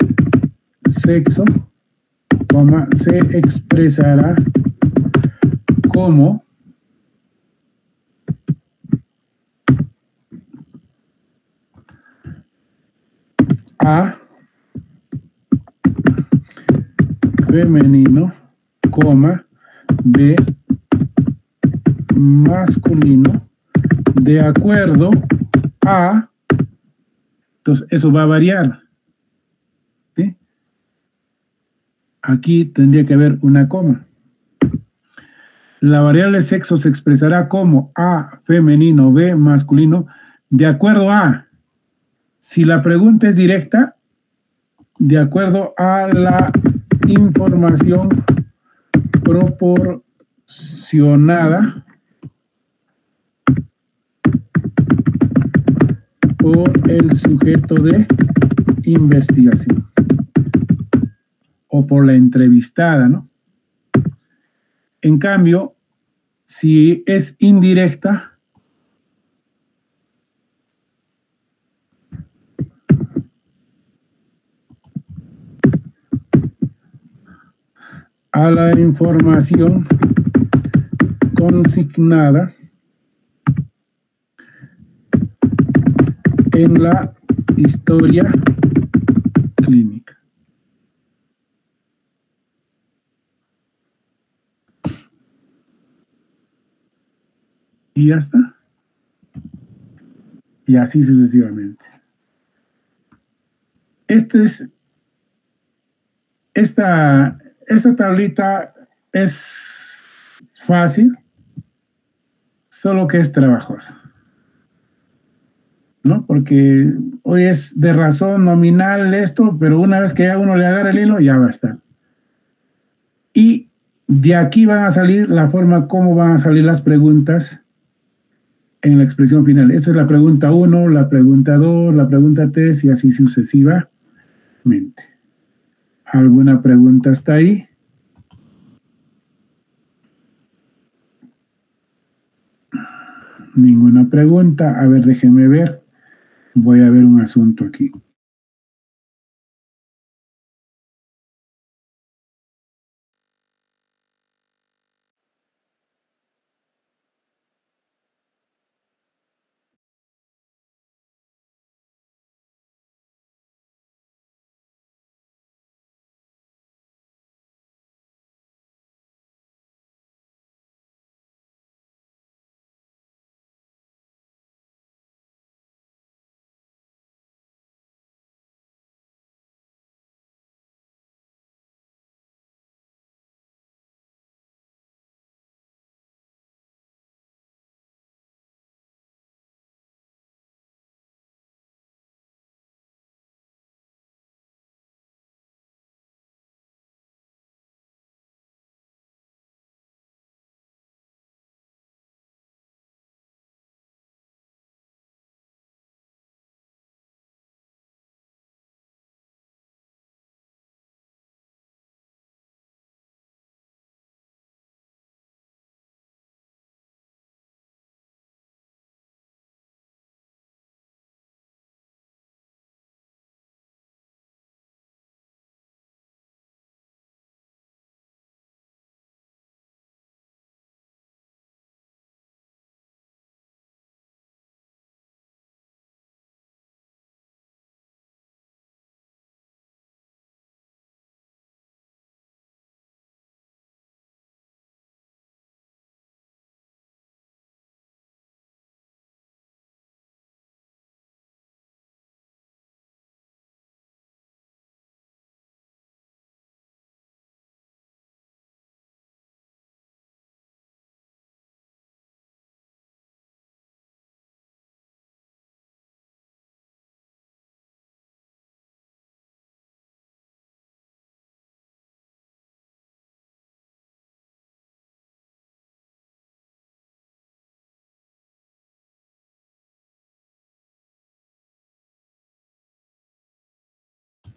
sexo, se expresará como A femenino, B masculino, de acuerdo a, entonces eso va a variar. ¿Sí? Aquí tendría que haber una coma. La variable sexo se expresará como A femenino, B masculino, de acuerdo a, si la pregunta es directa, de acuerdo a la información proporcionada por el sujeto de investigación o por la entrevistada, ¿no? En cambio, si es indirecta, a la información consignada en la historia clínica. Y ya está. Y así sucesivamente. Esta tablita es fácil, solo que es trabajosa, ¿no? Porque hoy es de razón nominal esto, pero una vez que ya uno le agarra el hilo, ya va a estar. Y de aquí van a salir la forma como van a salir las preguntas en la expresión final. Esta es la pregunta 1, la pregunta 2, la pregunta 3 y así sucesivamente. ¿Alguna pregunta hasta ahí? Ninguna pregunta. A ver, déjenme ver. Voy a ver un asunto aquí.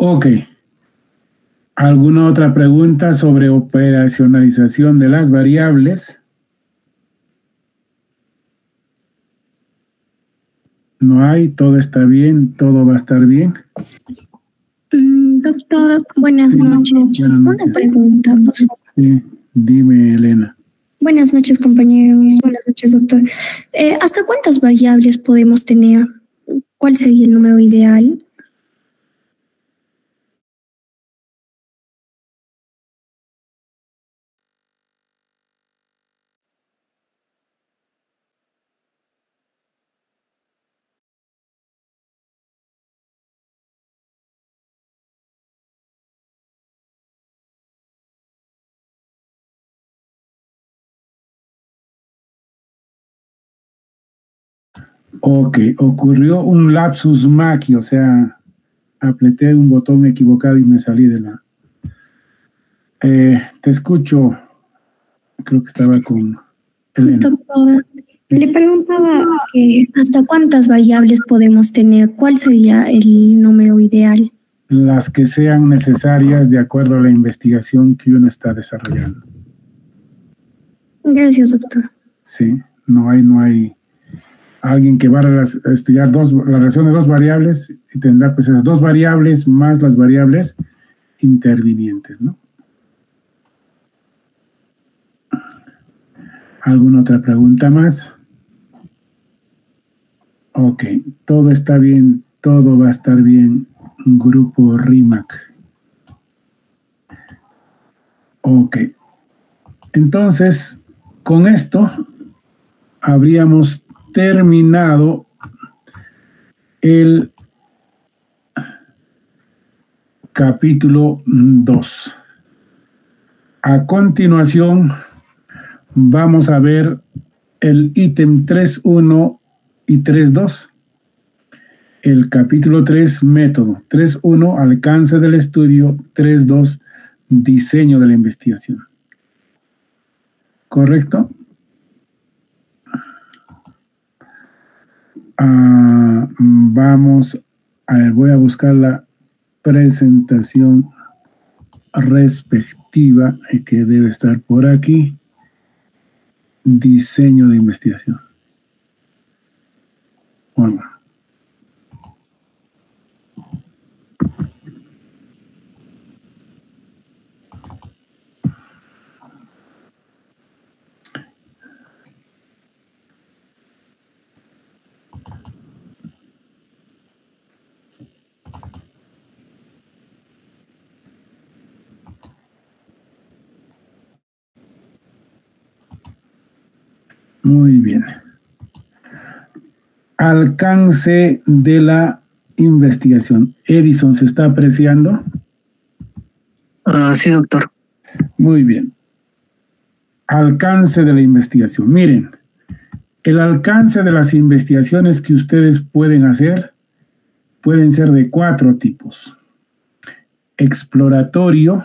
Ok. ¿Alguna otra pregunta sobre operacionalización de las variables? No hay, todo está bien, todo va a estar bien. Doctor, buenas noches. Buenas noches. Una pregunta, por favor. Sí, dime, Elena. Buenas noches, compañeros. Buenas noches, doctor. ¿Hasta cuántas variables podemos tener? ¿Cuál sería el número ideal? Ok, ocurrió un lapsus maqui, o sea, apreté un botón equivocado y me salí de la... te escucho, creo que estaba con Elena. Doctor, le preguntaba que hasta cuántas variables podemos tener. ¿Cuál sería el número ideal? Las que sean necesarias de acuerdo a la investigación que uno está desarrollando. Gracias, doctor. Sí, no hay alguien que va a estudiar la relación de dos variables y tendrá pues esas dos variables más las variables intervinientes, ¿no? ¿Alguna otra pregunta más? Ok, todo está bien, todo va a estar bien. Grupo RIMAC. Ok. Entonces, con esto habríamos terminado el capítulo 2. A continuación, vamos a ver el ítem 3.1 y 3.2. El capítulo 3, método. 3.1, alcance del estudio. 3.2, diseño de la investigación. ¿Correcto? Vamos a ver, voy a buscar la presentación respectiva que debe estar por aquí. Diseño de investigación. Bueno. Muy bien. Alcance de la investigación. Edison, ¿se está apreciando? Sí, doctor. Muy bien. Alcance de la investigación. Miren, el alcance de las investigaciones que ustedes pueden hacer pueden ser de 4 tipos. Exploratorio,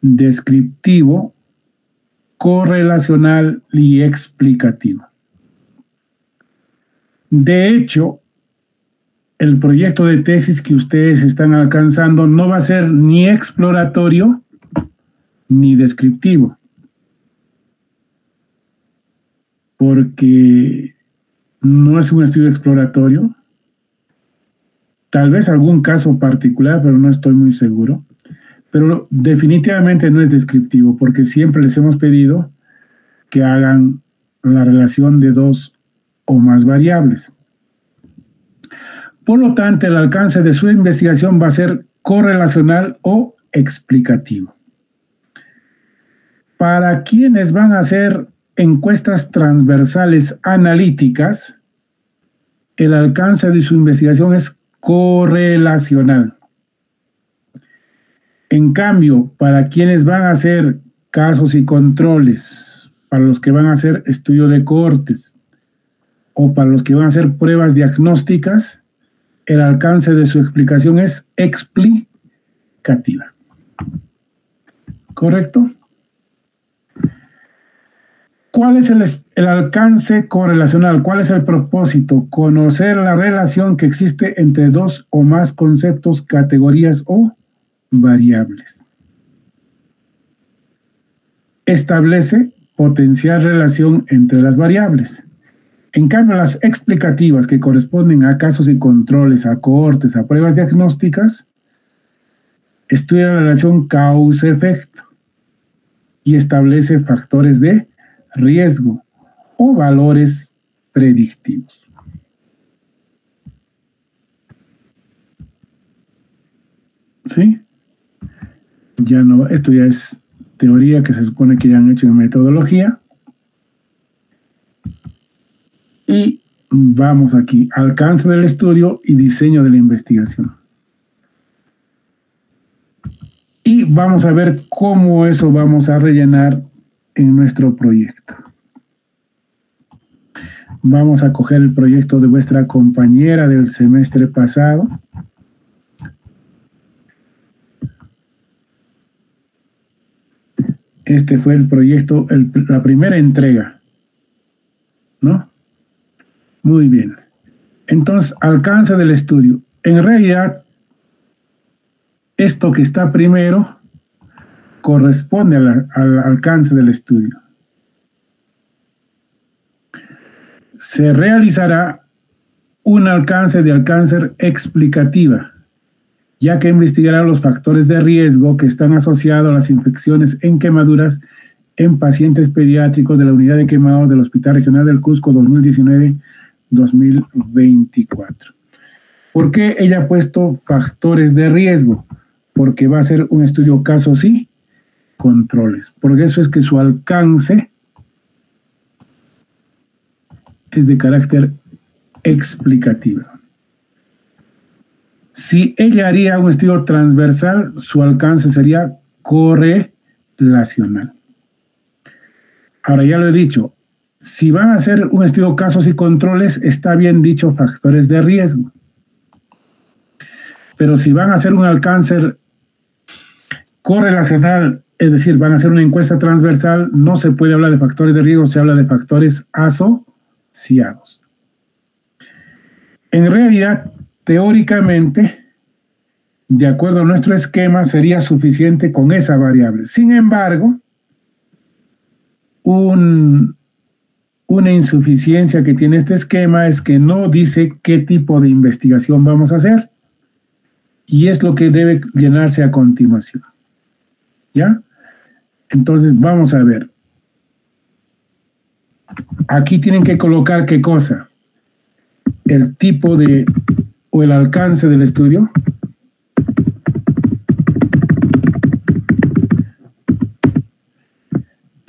descriptivo, correlacional y explicativo. De hecho, el proyecto de tesis que ustedes están alcanzando no va a ser ni exploratorio ni descriptivo, porque no es un estudio exploratorio, tal vez algún caso particular, pero no estoy muy seguro. Pero definitivamente no es descriptivo, porque siempre les hemos pedido que hagan la relación de 2 o más variables. Por lo tanto, el alcance de su investigación va a ser correlacional o explicativo. Para quienes van a hacer encuestas transversales analíticas, el alcance de su investigación es correlacional. En cambio, para quienes van a hacer casos y controles, para los que van a hacer estudio de cohortes o para los que van a hacer pruebas diagnósticas, el alcance de su explicación es explicativa. ¿Correcto? ¿Cuál es el alcance correlacional? ¿Cuál es el propósito? Conocer la relación que existe entre dos o más conceptos, categorías o variables. Establece potencial relación entre las variables. En cambio, las explicativas que corresponden a casos y controles, a cohortes, a pruebas diagnósticas, estudia la relación causa-efecto y establece factores de riesgo o valores predictivos. ¿Sí? Ya no, esto ya es teoría que se supone que ya han hecho en metodología. Y vamos aquí, alcance del estudio y diseño de la investigación. Y vamos a ver cómo eso vamos a rellenar en nuestro proyecto. Vamos a coger el proyecto de vuestra compañera del semestre pasado. Este fue el proyecto, la primera entrega, ¿no? Muy bien. Entonces, alcance del estudio. En realidad, esto que está primero corresponde al alcance del estudio. Se realizará un alcance de alcance explicativa, ya que investigará los factores de riesgo que están asociados a las infecciones en quemaduras en pacientes pediátricos de la unidad de quemados del Hospital Regional del Cusco 2019-2024. ¿Por qué ella ha puesto factores de riesgo? Porque va a ser un estudio casos y controles. Porque eso es que su alcance es de carácter explicativo. Si ella haría un estudio transversal, su alcance sería correlacional. Ahora ya lo he dicho, si van a hacer un estudio casos y controles, está bien dicho factores de riesgo. Pero si van a hacer un alcance correlacional, es decir, van a hacer una encuesta transversal, no se puede hablar de factores de riesgo, se habla de factores asociados. En realidad, teóricamente, de acuerdo a nuestro esquema, sería suficiente con esa variable. Sin embargo, una insuficiencia que tiene este esquema es que no dice qué tipo de investigación vamos a hacer. Y es lo que debe llenarse a continuación. ¿Ya? Entonces, vamos a ver. Aquí tienen que colocar qué cosa. El tipo de, o el alcance del estudio.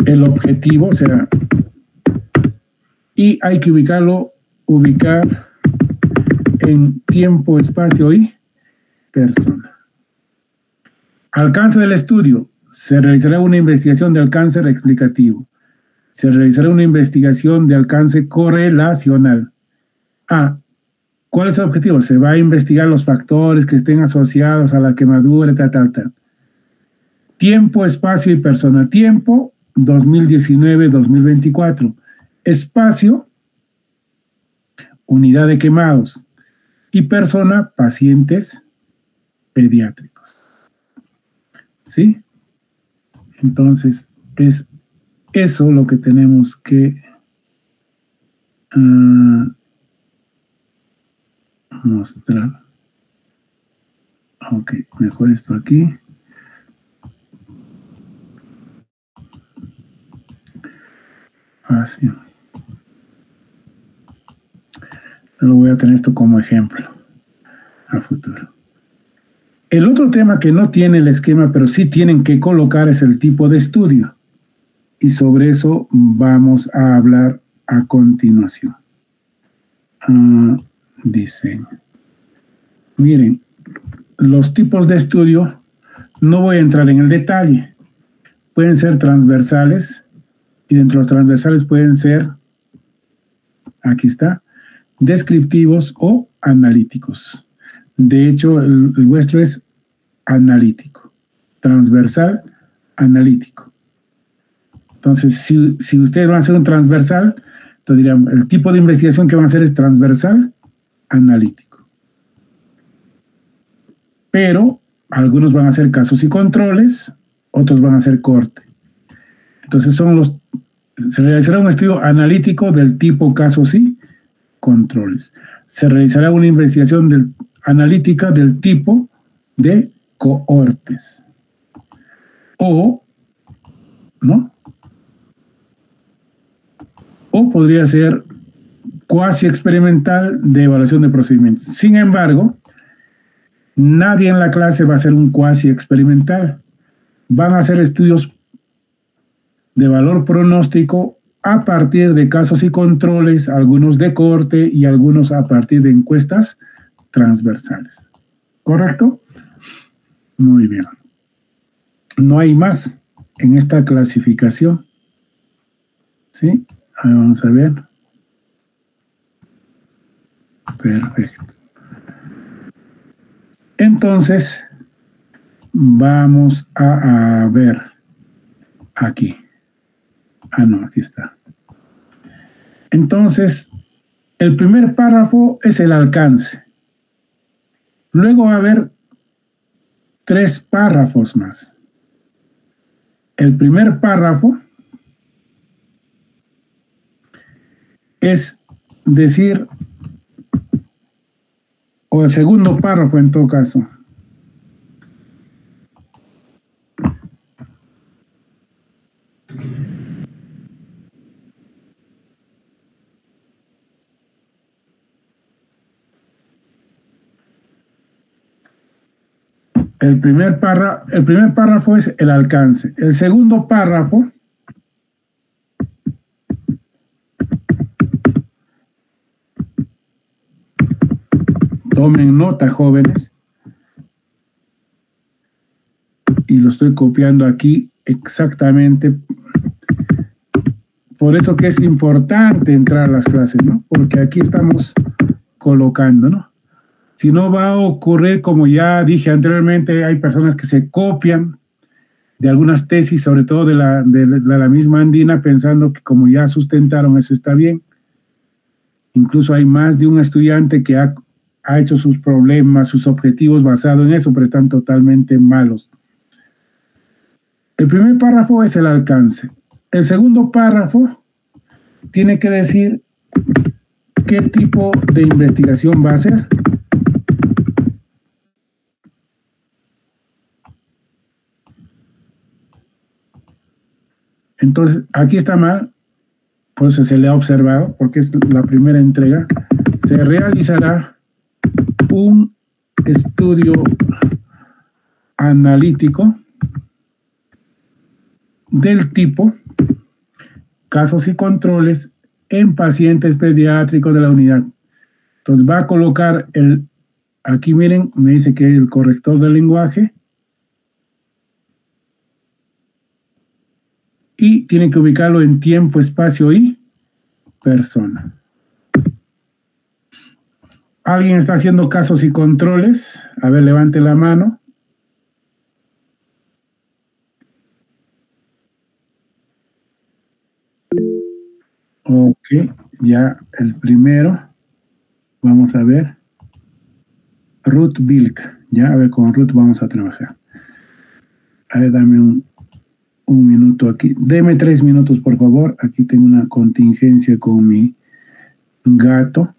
El objetivo, o sea, y hay que ubicar en tiempo, espacio y persona. Alcance del estudio. Se realizará una investigación de alcance explicativo. Se realizará una investigación de alcance correlacional. ¿Cuál es el objetivo? Se va a investigar los factores que estén asociados a la quemadura, tal. Tiempo, espacio y persona. Tiempo, 2019-2024. Espacio, unidad de quemados. Y persona, pacientes pediátricos. ¿Sí? Entonces, es eso lo que tenemos que mostrar. Ok, mejor esto aquí. Así. Lo voy a tener esto como ejemplo a futuro. El otro tema que no tiene el esquema, pero sí tienen que colocar, es el tipo de estudio. Y sobre eso vamos a hablar a continuación. Diseño. Miren, los tipos de estudio, no voy a entrar en el detalle. Pueden ser transversales, y dentro de los transversales pueden ser, aquí está, descriptivos o analíticos. De hecho, el vuestro es analítico, transversal, analítico. Entonces, si ustedes van a hacer un transversal, entonces dirían, el tipo de investigación que van a hacer es transversal analítico. Pero algunos van a hacer casos y controles, otros van a hacer corte. Entonces se realizará un estudio analítico del tipo casos y controles. Se realizará una investigación analítica del tipo de cohortes. ¿No? O podría ser cuasi experimental de evaluación de procedimientos. Sin embargo, nadie en la clase va a hacer un cuasi experimental. Van a hacer estudios de valor pronóstico a partir de casos y controles, algunos de corte y algunos a partir de encuestas transversales. ¿Correcto? Muy bien. No hay más en esta clasificación. ¿Sí? Ahí vamos a ver. Perfecto. Entonces, vamos a ver aquí. No, aquí está. Entonces, el primer párrafo es el alcance. Luego va a haber 3 párrafos más. El primer párrafo es decir, o el segundo párrafo en todo caso. El primer párrafo es el alcance. El segundo párrafo tomen nota, jóvenes, y lo estoy copiando aquí exactamente. Por eso que es importante entrar a las clases, ¿no? Porque aquí estamos colocando, ¿no? Si no va a ocurrir, como ya dije anteriormente, hay personas que se copian de algunas tesis, sobre todo de la misma Andina, pensando que como ya sustentaron, eso está bien. Incluso hay más de un estudiante que ha hecho sus problemas, sus objetivos basados en eso, pero están totalmente malos. El primer párrafo es el alcance. El segundo párrafo tiene que decir qué tipo de investigación va a hacer. Entonces, aquí está mal, por eso se le ha observado, porque es la primera entrega. Se realizará un estudio analítico del tipo casos y controles en pacientes pediátricos de la unidad. Entonces va a colocar aquí miren, me dice que el corrector del lenguaje, y tiene que ubicarlo en tiempo, espacio y persona. ¿Alguien está haciendo casos y controles? A ver, levante la mano. Ok, ya el primero. Vamos a ver. Ruth Bilk. Ya, a ver, con Ruth vamos a trabajar. A ver, dame un minuto aquí. Deme 3 minutos, por favor. Aquí tengo una contingencia con mi gato.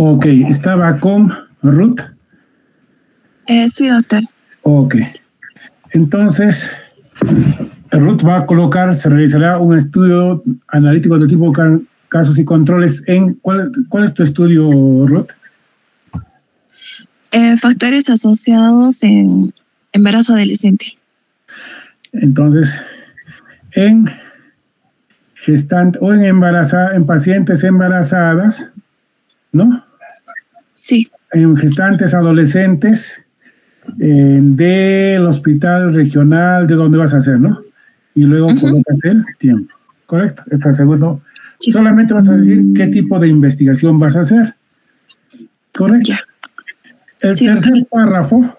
Ok, ¿estaba con Ruth? Sí, doctor. Ok. Entonces, Ruth va a colocar, se realizará un estudio analítico de tipo casos y controles en... ¿Cuál es tu estudio, Ruth? Factores asociados en embarazo adolescente. Entonces, en gestante o en pacientes embarazadas, ¿no? Sí. En gestantes adolescentes del hospital regional de donde vas a hacer, ¿no? Y luego colocas el tiempo, ¿correcto? Está segundo. Sí. Solamente vas a decir qué tipo de investigación vas a hacer, ¿correcto? Yeah. El sí, tercer párrafo,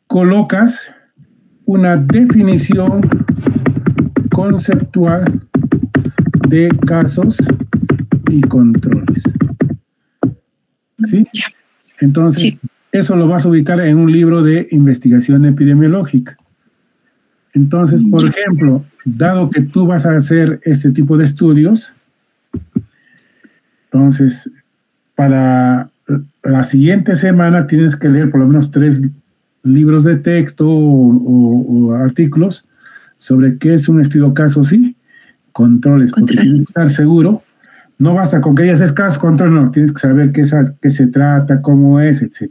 colocas una definición conceptual de casos y controles. ¿Sí? Entonces, sí. Eso lo vas a ubicar en un libro de investigación epidemiológica. Entonces, por ejemplo, dado que tú vas a hacer este tipo de estudios, entonces, para la siguiente semana tienes que leer por lo menos 3 libros de texto o artículos sobre qué es un estudio casos y controles, porque tienes que estar seguro. No basta con que ya haces casos, control, no, tienes que saber qué se trata, cómo es, etc.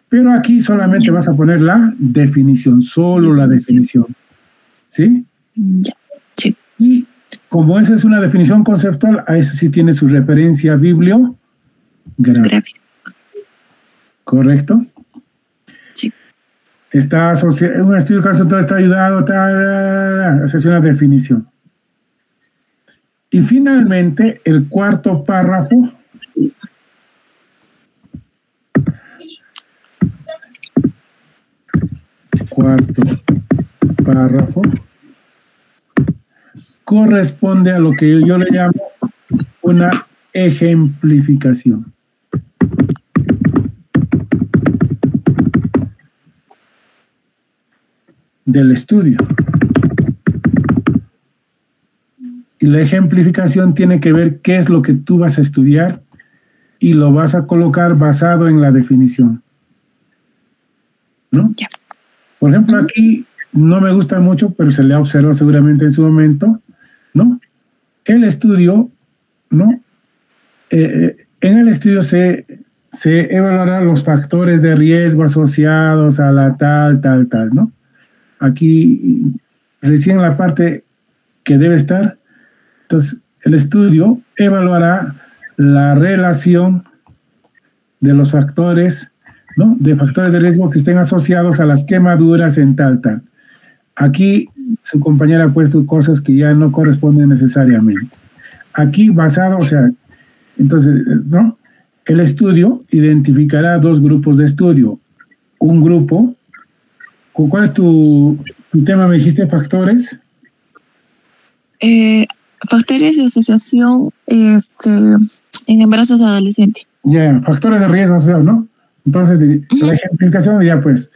Pero aquí solamente vas a poner la definición, solo la definición. ¿Sí? Sí. Y como esa es una definición conceptual, a esa sí tiene su referencia bibliográfica. ¿Correcto? Sí. Está asociado, un estudio conceptual está ayudado, esa es una definición. Y finalmente, el cuarto párrafo corresponde a lo que yo le llamo una ejemplificación. Del estudio. Y la ejemplificación tiene que ver qué es lo que tú vas a estudiar y lo vas a colocar basado en la definición. ¿No? Por ejemplo, aquí no me gusta mucho, pero se le ha observado seguramente en su momento, ¿no? El estudio, ¿no? En el estudio se evaluarán los factores de riesgo asociados a la tal, ¿no? Aquí, recién la parte que debe estar, entonces, el estudio evaluará la relación de los factores, ¿no? De factores de riesgo que estén asociados a las quemaduras en tal. Aquí su compañera ha puesto cosas que ya no corresponden necesariamente. Aquí basado, o sea, entonces, ¿no? El estudio identificará 2 grupos de estudio. Un grupo, ¿cuál es tu tema? Me dijiste factores. Factores de asociación en embarazos adolescentes. Ya, factores de riesgo asociados, ¿no? Entonces, la ejemplificación diría, pues,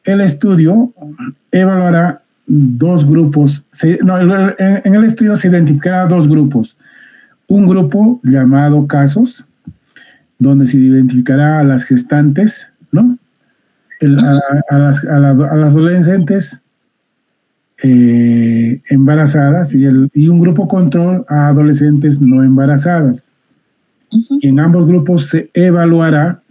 el estudio evaluará 2 grupos. En el estudio se identificará 2 grupos. Un grupo llamado casos, donde se identificará a las gestantes, ¿no? A las adolescentes embarazadas y un grupo control a adolescentes no embarazadas. Y en ambos grupos se evaluará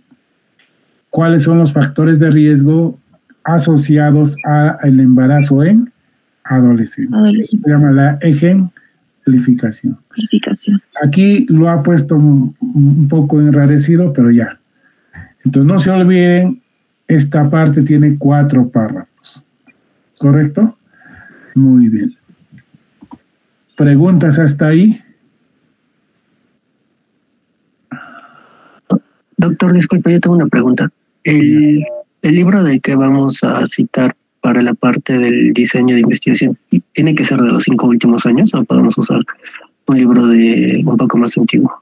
cuáles son los factores de riesgo asociados al embarazo en adolescentes. Se llama la ejemplificación. Aquí lo ha puesto un poco enrarecido, pero ya. Entonces no se olviden, esta parte tiene 4 párrafos. ¿Correcto? Muy bien. ¿Preguntas hasta ahí? Doctor, disculpe, yo tengo una pregunta. El libro del que vamos a citar para la parte del diseño de investigación, ¿tiene que ser de los 5 últimos años o podemos usar un libro de un poco más antiguo?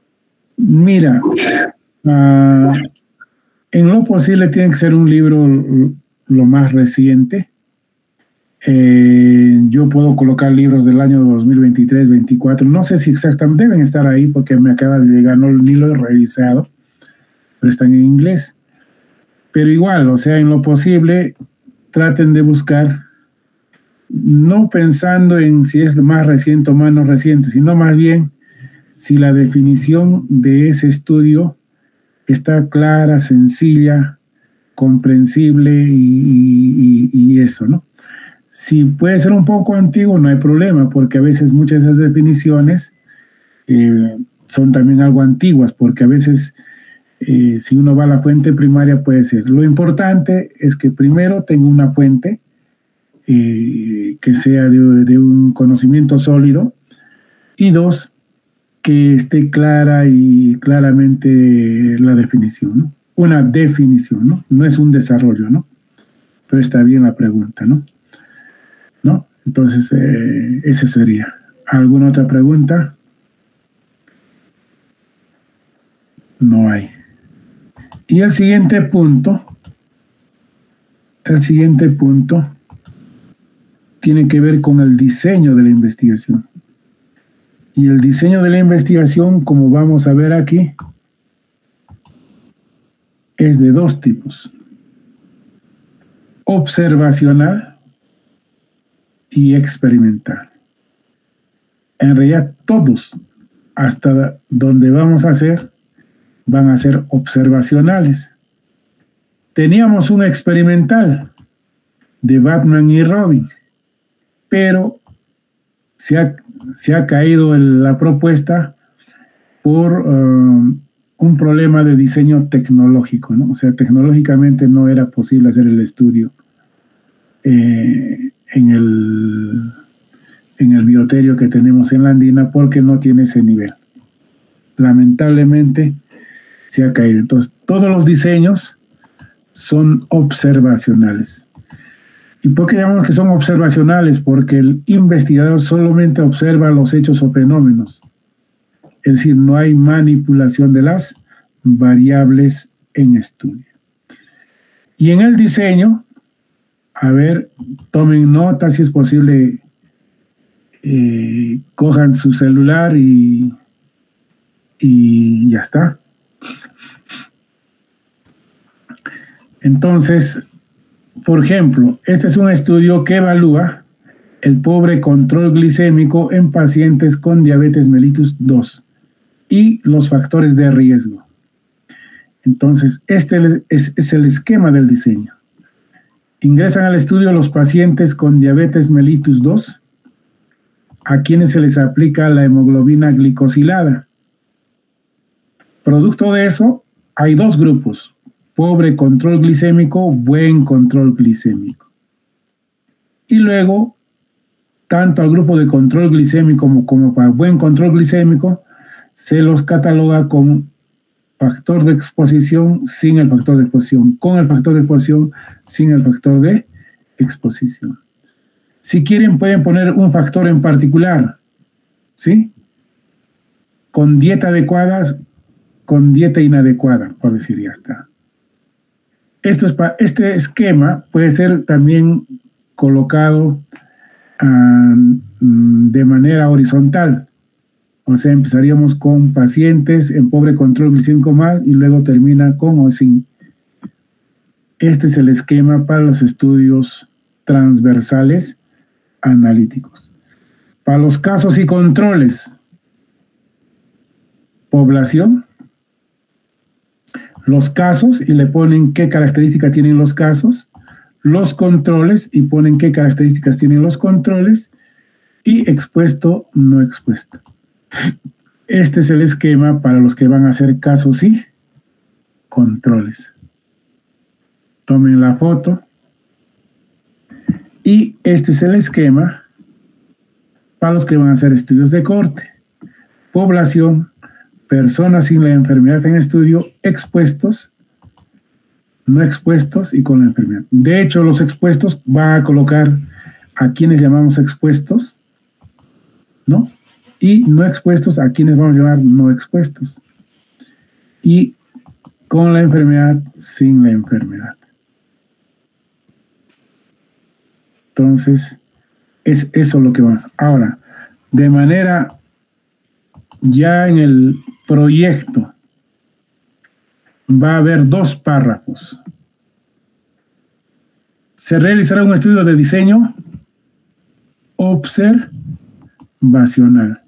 Mira, en lo posible tiene que ser un libro lo más reciente. Yo puedo colocar libros del año 2023, 24. No sé si exactamente deben estar ahí porque me acaba de llegar, no, ni lo he revisado, pero están en inglés. Pero igual, o sea, en lo posible, traten de buscar, no pensando en si es más reciente o menos reciente, sino más bien si la definición de ese estudio está clara, sencilla, comprensible y eso, ¿no? Si puede ser un poco antiguo, no hay problema, porque a veces muchas de esas definiciones son también algo antiguas, porque a veces si uno va a la fuente primaria puede ser. Lo importante es que primero tenga una fuente que sea de un conocimiento sólido, y dos, que esté clara y claramente la definición, ¿no? Una definición, ¿no? No es un desarrollo, ¿no? Pero está bien la pregunta, ¿no? ¿No? Entonces, ese sería. ¿Alguna otra pregunta? No hay. Y el siguiente punto tiene que ver con el diseño de la investigación. Y el diseño de la investigación, como vamos a ver aquí, es de dos tipos: observacional y experimental. En realidad, todos, hasta donde vamos a hacer, van a ser observacionales. Teníamos un experimental de Batman y Robin, pero se ha caído la propuesta por un problema de diseño tecnológico, ¿no? O sea, tecnológicamente no era posible hacer el estudio en el bioterio que tenemos en la Andina, porque no tiene ese nivel. Lamentablemente se ha caído. Entonces, todos los diseños son observacionales. ¿Y por qué llamamos que son observacionales? Porque el investigador solamente observa los hechos o fenómenos. Es decir, no hay manipulación de las variables en estudio. Y en el diseño, a ver, tomen nota, si es posible, cojan su celular y ya está. Entonces, por ejemplo, este es un estudio que evalúa el pobre control glicémico en pacientes con diabetes mellitus 2 y los factores de riesgo. Entonces, este es el esquema del diseño. Ingresan al estudio los pacientes con diabetes mellitus 2, a quienes se les aplica la hemoglobina glicosilada. Producto de eso, hay dos grupos: pobre control glicémico, buen control glicémico. Y luego, tanto al grupo de control glicémico como para buen control glicémico, se los cataloga con factor de exposición, sin el factor de exposición, con el factor de exposición, sin el factor de exposición. Si quieren, pueden poner un factor en particular, ¿sí? Con dieta adecuada, con dieta inadecuada, por decir, ya está. Este esquema puede ser también colocado de manera horizontal. O sea, empezaríamos con pacientes en pobre control glicémico mal y luego termina con o sin. Este es el esquema para los estudios transversales analíticos. Para los casos y controles, población, los casos y le ponen qué características tienen los casos, los controles y ponen qué características tienen los controles, y expuesto, no expuesto. Este es el esquema para los que van a hacer casos y controles. Tomen la foto. Y este es el esquema para los que van a hacer estudios de corte. Población, personas sin la enfermedad en estudio, expuestos, no expuestos y con la enfermedad. De hecho, los expuestos van a colocar a quienes llamamos expuestos, ¿no? Y no expuestos a quienes vamos a llamar no expuestos. Y con la enfermedad, sin la enfermedad. Entonces, es eso lo que vamos. Ahora, de manera ya en el proyecto va a haber 2 párrafos. Se realizará un estudio de diseño observacional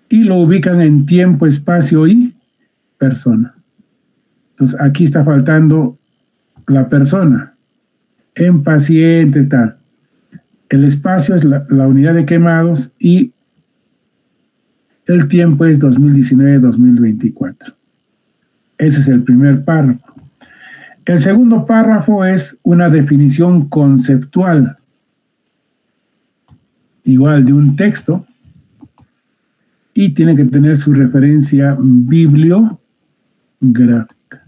y lo ubican en tiempo, espacio y persona. Entonces, aquí está faltando la persona. En pacientes, tal. El espacio es la unidad de quemados y el tiempo es 2019-2024. Ese es el primer párrafo. El segundo párrafo es una definición conceptual, igual de un texto, y tiene que tener su referencia bibliográfica.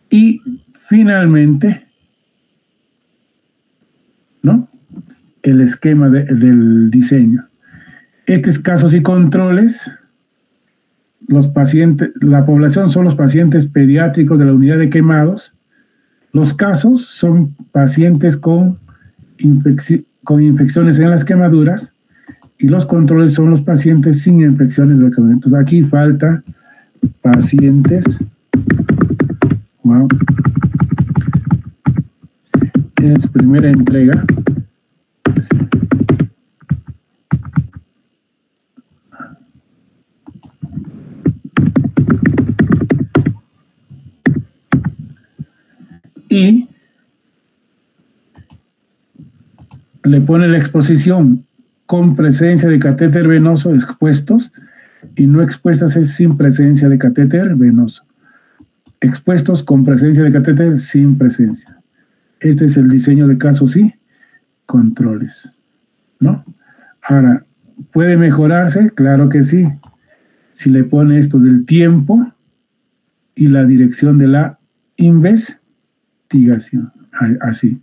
Y finalmente, ¿no?, el esquema del diseño. Estos casos y controles, los pacientes, la población son los pacientes pediátricos de la unidad de quemados. Los casos son pacientes con infecciones en las quemaduras y los controles son los pacientes sin infecciones de la quemadura. Entonces aquí falta pacientes. Wow. Es primera entrega. Y le pone la exposición con presencia de catéter venoso expuestos y no expuestas es sin presencia de catéter venoso. Expuestos con presencia de catéter sin presencia. Este es el diseño de casos y controles, ¿no? Ahora, ¿puede mejorarse? Claro que sí. Si le pone esto del tiempo y la dirección de la investigación. Así.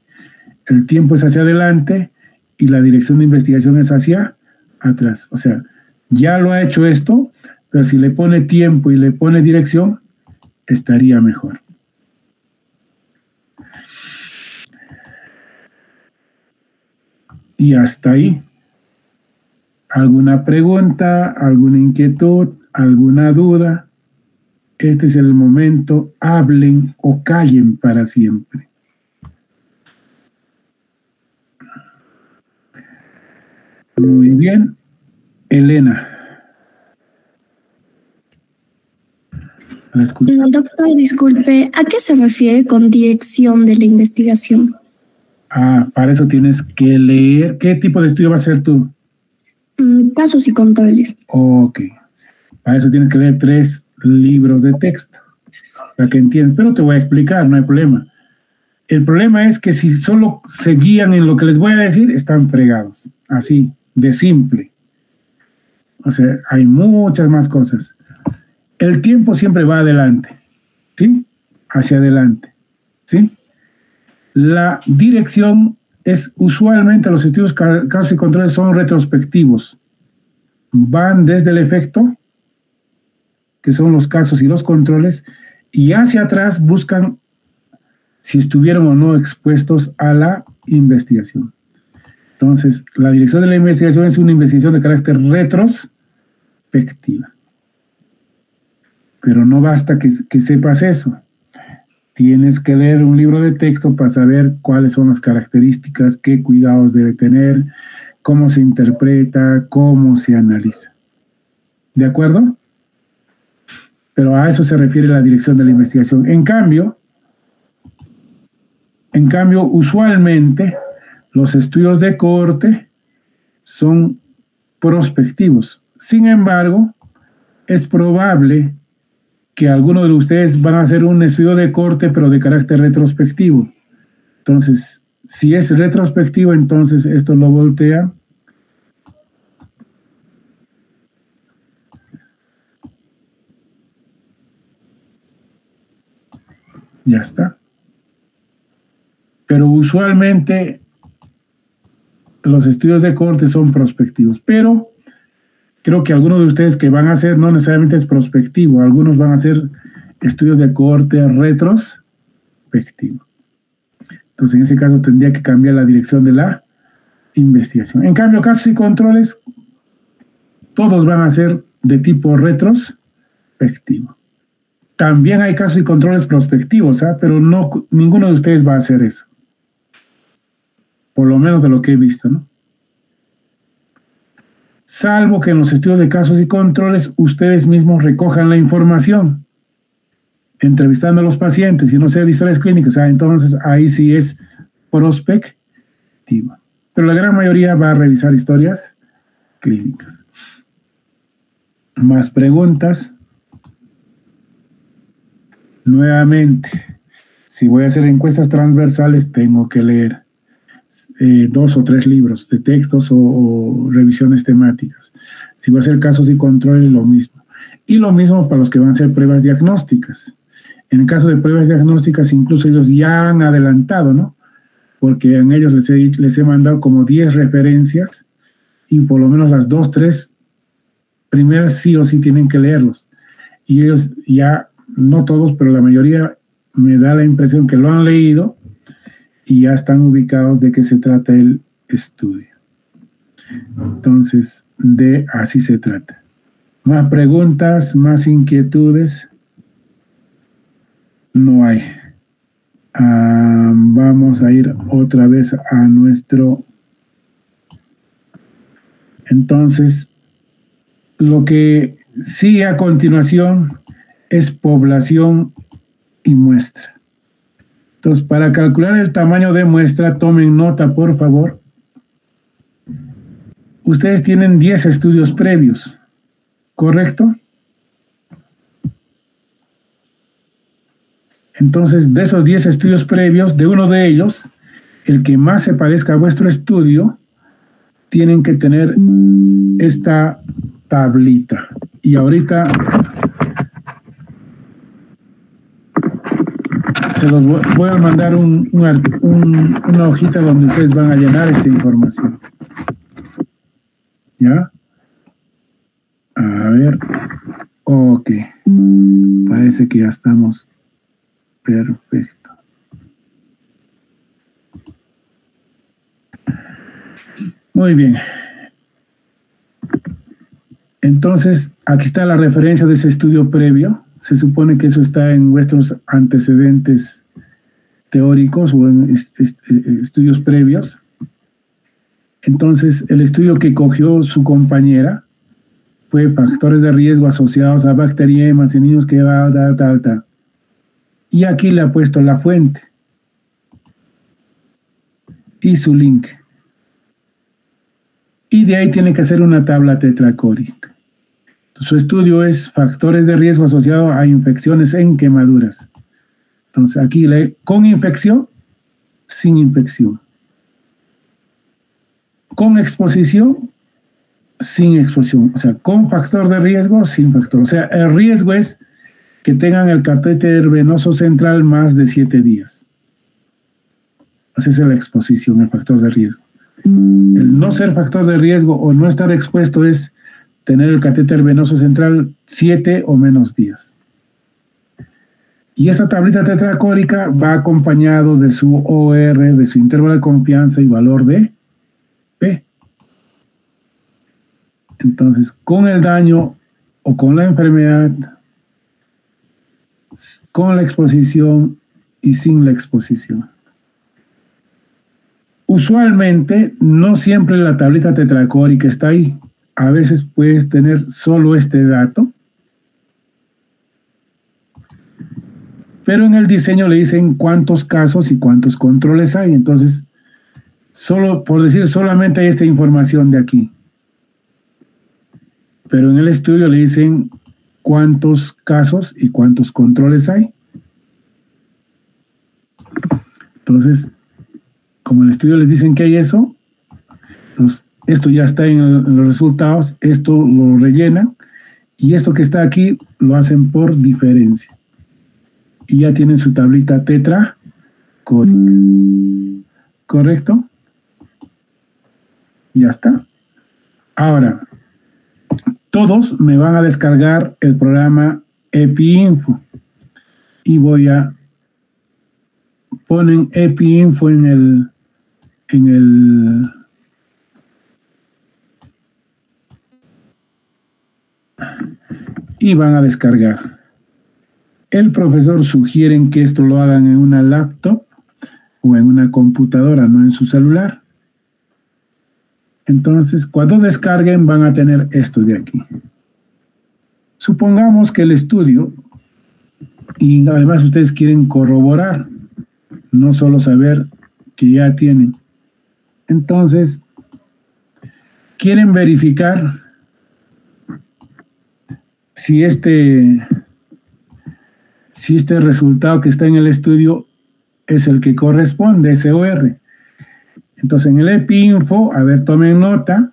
El tiempo es hacia adelante y la dirección de investigación es hacia atrás. O sea, ya lo ha hecho esto, pero si le pone tiempo y le pone dirección, estaría mejor. Y hasta ahí. ¿Alguna pregunta, alguna inquietud, alguna duda? Este es el momento, hablen o callen para siempre. Muy bien. Elena. La escucho. Doctor, disculpe, ¿a qué se refiere con dirección de la investigación? Para eso tienes que leer. ¿Qué tipo de estudio vas a hacer tú? Casos y controles. Ok. Para eso tienes que leer 3 libros de texto, para que entiendas. Pero te voy a explicar, no hay problema. El problema es que si solo se guían en lo que les voy a decir, están fregados. Así, de simple. O sea, hay muchas más cosas. El tiempo siempre va adelante, ¿sí? Hacia adelante, ¿sí? La dirección es usualmente los estudios casos y controles son retrospectivos. Van desde el efecto, que son los casos y los controles, y hacia atrás buscan si estuvieron o no expuestos a la investigación. Entonces, la dirección de la investigación es una investigación de carácter retrospectiva. Pero no basta que sepas eso. Tienes que leer un libro de texto para saber cuáles son las características, qué cuidados debe tener, cómo se interpreta, cómo se analiza. ¿De acuerdo? Pero a eso se refiere la dirección de la investigación. En cambio, usualmente los estudios de cohorte son prospectivos. Sin embargo, es probable que algunos de ustedes van a hacer un estudio de cohorte, pero de carácter retrospectivo. Entonces, si es retrospectivo, entonces esto lo voltea. Ya está. Pero usualmente los estudios de cohorte son prospectivos, pero creo que algunos de ustedes que van a hacer no necesariamente es prospectivo, algunos van a hacer estudios de cohorte retrospectivo. Entonces, en ese caso tendría que cambiar la dirección de la investigación. En cambio, casos y controles, todos van a ser de tipo retrospectivo. También hay casos y controles prospectivos, pero no, ninguno de ustedes va a hacer eso. Por lo menos de lo que he visto, ¿no? Salvo que en los estudios de casos y controles ustedes mismos recojan la información, entrevistando a los pacientes y no sea de historias clínicas, entonces ahí sí es prospectiva. Pero la gran mayoría va a revisar historias clínicas. Más preguntas. Nuevamente, si voy a hacer encuestas transversales, tengo que leer 2 o 3 libros de textos o revisiones temáticas. Si voy a hacer casos y controles, lo mismo. Y lo mismo para los que van a hacer pruebas diagnósticas. En el caso de pruebas diagnósticas, incluso ellos ya han adelantado, ¿no? Porque en ellos les he mandado como 10 referencias y por lo menos las 2, 3 primeras sí o sí tienen que leerlos. Y ellos ya, no todos, pero la mayoría me da la impresión que lo han leído y ya están ubicados de qué se trata el estudio. Entonces, de así se trata. Más preguntas, más inquietudes. No hay. Vamos a ir otra vez a nuestro... Entonces, lo que sigue a continuación es población y muestra. Entonces, para calcular el tamaño de muestra, tomen nota, por favor. Ustedes tienen 10 estudios previos, ¿correcto? Entonces, de esos 10 estudios previos, de uno de ellos, el que más se parezca a vuestro estudio, tienen que tener esta tablita. Y ahorita se los voy a mandar una hojita donde ustedes van a llenar esta información. ¿Ya? A ver. Ok. Parece que ya estamos. Perfecto. Muy bien. Entonces, aquí está la referencia de ese estudio previo. Se supone que eso está en vuestros antecedentes teóricos o en estudios previos. Entonces, el estudio que cogió su compañera fue factores de riesgo asociados a bacteriemas en niños que va tal. Y aquí le ha puesto la fuente y su link. Y de ahí tiene que hacer una tabla tetracórica. Su estudio es factores de riesgo asociados a infecciones en quemaduras. Entonces aquí lee con infección, sin infección. Con exposición, sin exposición. O sea, con factor de riesgo, sin factor. O sea, el riesgo es que tengan el catéter venoso central más de 7 días. Esa es la exposición, el factor de riesgo. El no ser factor de riesgo o no estar expuesto es tener el catéter venoso central 7 o menos días. Y esta tablita tetracórica va acompañado de su OR, de su intervalo de confianza y valor de P. Entonces, con el daño o con la enfermedad, con la exposición y sin la exposición. Usualmente, no siempre la tablita tetracórica está ahí. A veces puedes tener solo este dato. Pero en el diseño le dicen cuántos casos y cuántos controles hay. Entonces, solo por decir solamente hay esta información de aquí. Pero en el estudio le dicen cuántos casos y cuántos controles hay. Entonces, como en el estudio les dicen que hay eso, entonces esto ya está en los resultados, esto lo rellenan y esto que está aquí lo hacen por diferencia. Y ya tienen su tablita tetracórica. ¿Correcto? Ya está. Ahora, todos me van a descargar el programa EpiInfo y voy a ponen EpiInfo en el y van a descargar. El profesor sugiere que esto lo hagan en una laptop o en una computadora, no en su celular. Entonces, cuando descarguen van a tener esto de aquí. Supongamos que el estudio, y además ustedes quieren corroborar, no solo saber que ya tienen. Entonces, quieren verificar si este resultado que está en el estudio es el que corresponde, ese OR. Entonces, en el EpiInfo, a ver, tomen nota,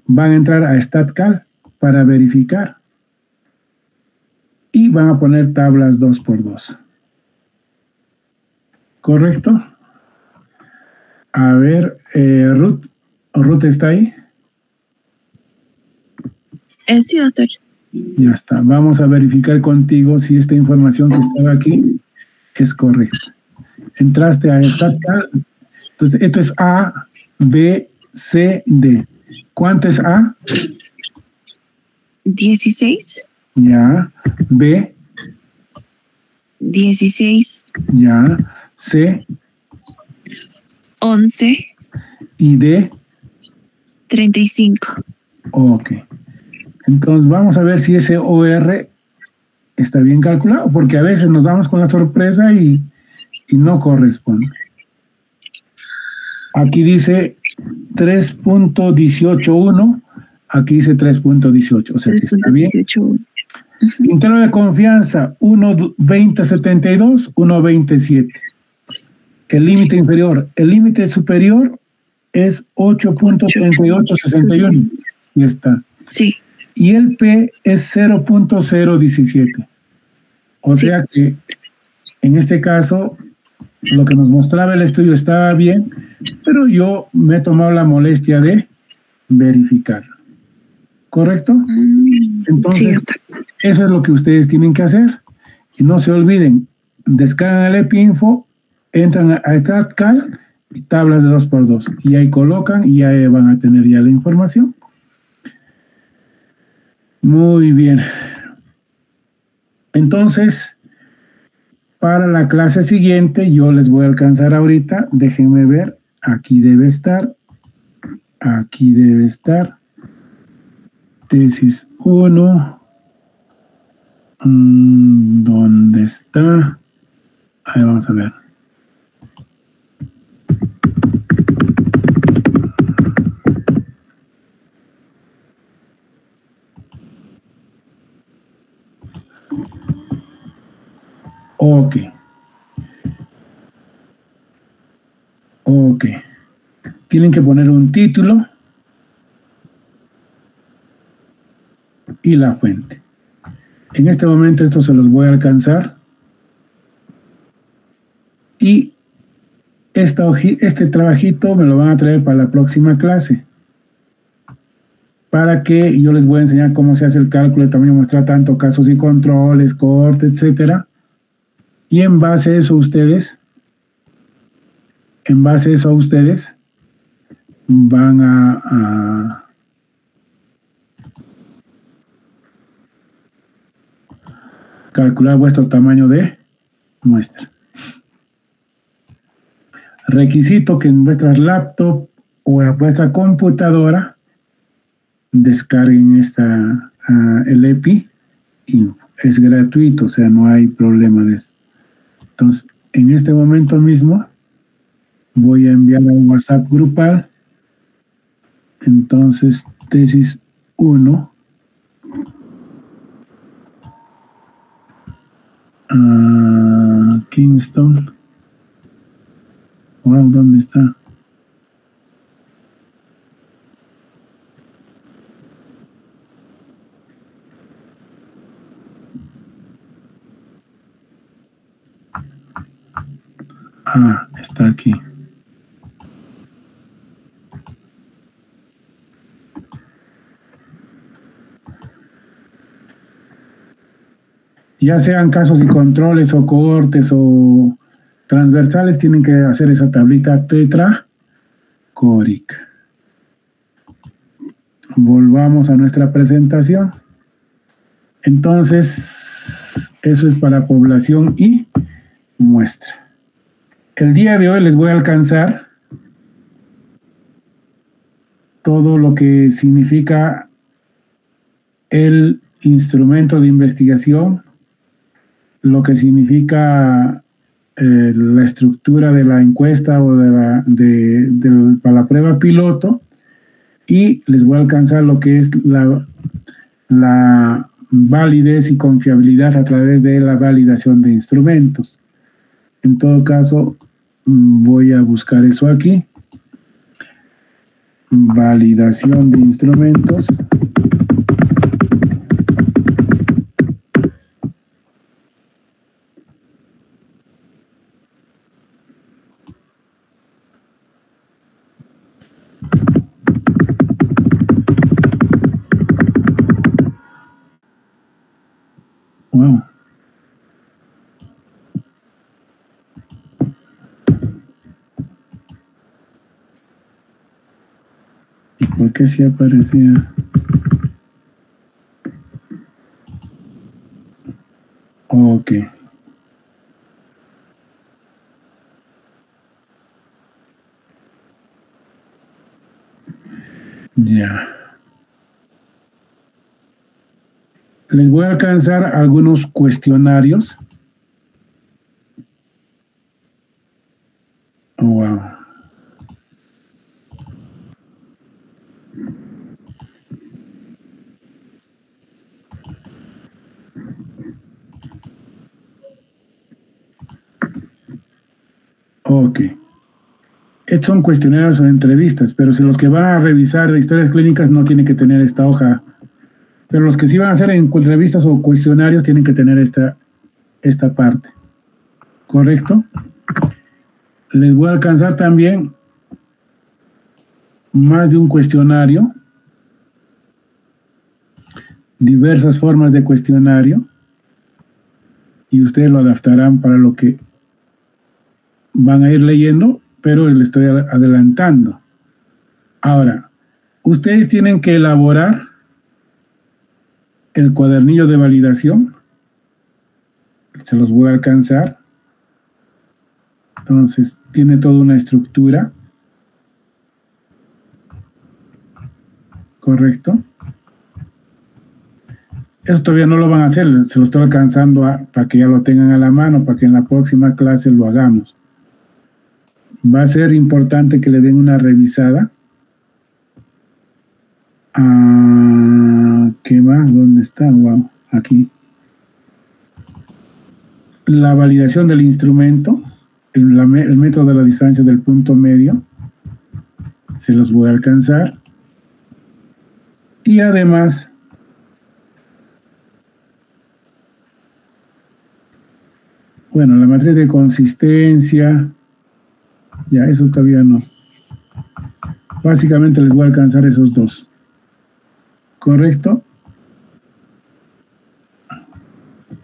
van a entrar a StatCal para verificar. Y van a poner tablas 2x2. ¿Correcto? A ver, Ruth está ahí. Sí, doctor. Ya está. Vamos a verificar contigo si esta información que estaba aquí es correcta. Entraste a StatCal. Entonces, esto es A, B, C, D. ¿Cuánto es A? 16. Ya. B. 16. Ya. C. 11. Y D. 35. Ok. Entonces vamos a ver si ese OR está bien calculado, porque a veces nos damos con la sorpresa y no corresponde. Aquí dice 3.181, aquí dice 3.18, o sea que está bien. Intervalo de confianza 1.2072, 1.27. El límite inferior, el límite superior es 8.3861. Sí está. Sí. Y el P es 0.017. O sea que en este caso lo que nos mostraba el estudio estaba bien, pero yo me he tomado la molestia de verificarlo. ¿Correcto? Entonces, eso es lo que ustedes tienen que hacer. Y no se olviden, descargan el EpiInfo, entran a StatCal y tablas de 2x2. Y ahí colocan y ya van a tener ya la información. Muy bien. Entonces, para la clase siguiente, yo les voy a alcanzar ahorita. Déjenme ver. Aquí debe estar. Aquí debe estar. Tesis 1. ¿Dónde está? Ahí vamos a ver. Ok. Ok. Tienen que poner un título y la fuente. En este momento esto se los voy a alcanzar. Y este trabajito me lo van a traer para la próxima clase. Para que yo les voy a enseñar cómo se hace el cálculo de tamaño muestral, tanto casos y controles, cohorte, etcétera. Y en base a eso ustedes van a calcular vuestro tamaño de muestra. Requisito que en vuestras laptop o en vuestra computadora descarguen el EpiInfo. Es gratuito, o sea, no hay problema de eso. Entonces, en este momento mismo voy a enviar un WhatsApp grupal. Entonces, tesis 1. Kingston. Wow, ¿dónde está? Está aquí. Ya sean casos y controles o cohortes o transversales tienen que hacer esa tablita tetracórica. Volvamos a nuestra presentación. Entonces, eso es para población y muestra. El día de hoy les voy a alcanzar todo lo que significa el instrumento de investigación, lo que significa la estructura de la encuesta o para la prueba piloto, y les voy a alcanzar lo que es la validez y confiabilidad a través de la validación de instrumentos. En todo caso, voy a buscar eso aquí. Validación de instrumentos. Wow. ¿Y por qué sí aparecía? Ok. Ya. Les voy a alcanzar algunos cuestionarios. Oh, wow. Ok. Estos son cuestionarios o entrevistas, pero si los que van a revisar historias clínicas no tienen que tener esta hoja. Pero los que sí van a hacer entrevistas o cuestionarios tienen que tener esta parte. ¿Correcto? Les voy a alcanzar también más de un cuestionario. Diversas formas de cuestionario. Y ustedes lo adaptarán para lo que van a ir leyendo, pero les estoy adelantando. Ahora, ustedes tienen que elaborar el cuadernillo de validación. Se los voy a alcanzar. Entonces, tiene toda una estructura. ¿Correcto? Eso todavía no lo van a hacer, se lo estoy alcanzando para que ya lo tengan a la mano, para que en la próxima clase lo hagamos. Va a ser importante que le den una revisada. ¿Qué más? ¿Dónde está? Wow, aquí. La validación del instrumento, el método de la distancia del punto medio, se los voy a alcanzar. Y además, bueno, la matriz de consistencia, ya eso todavía no. Básicamente les voy a alcanzar esos dos. ¿Correcto?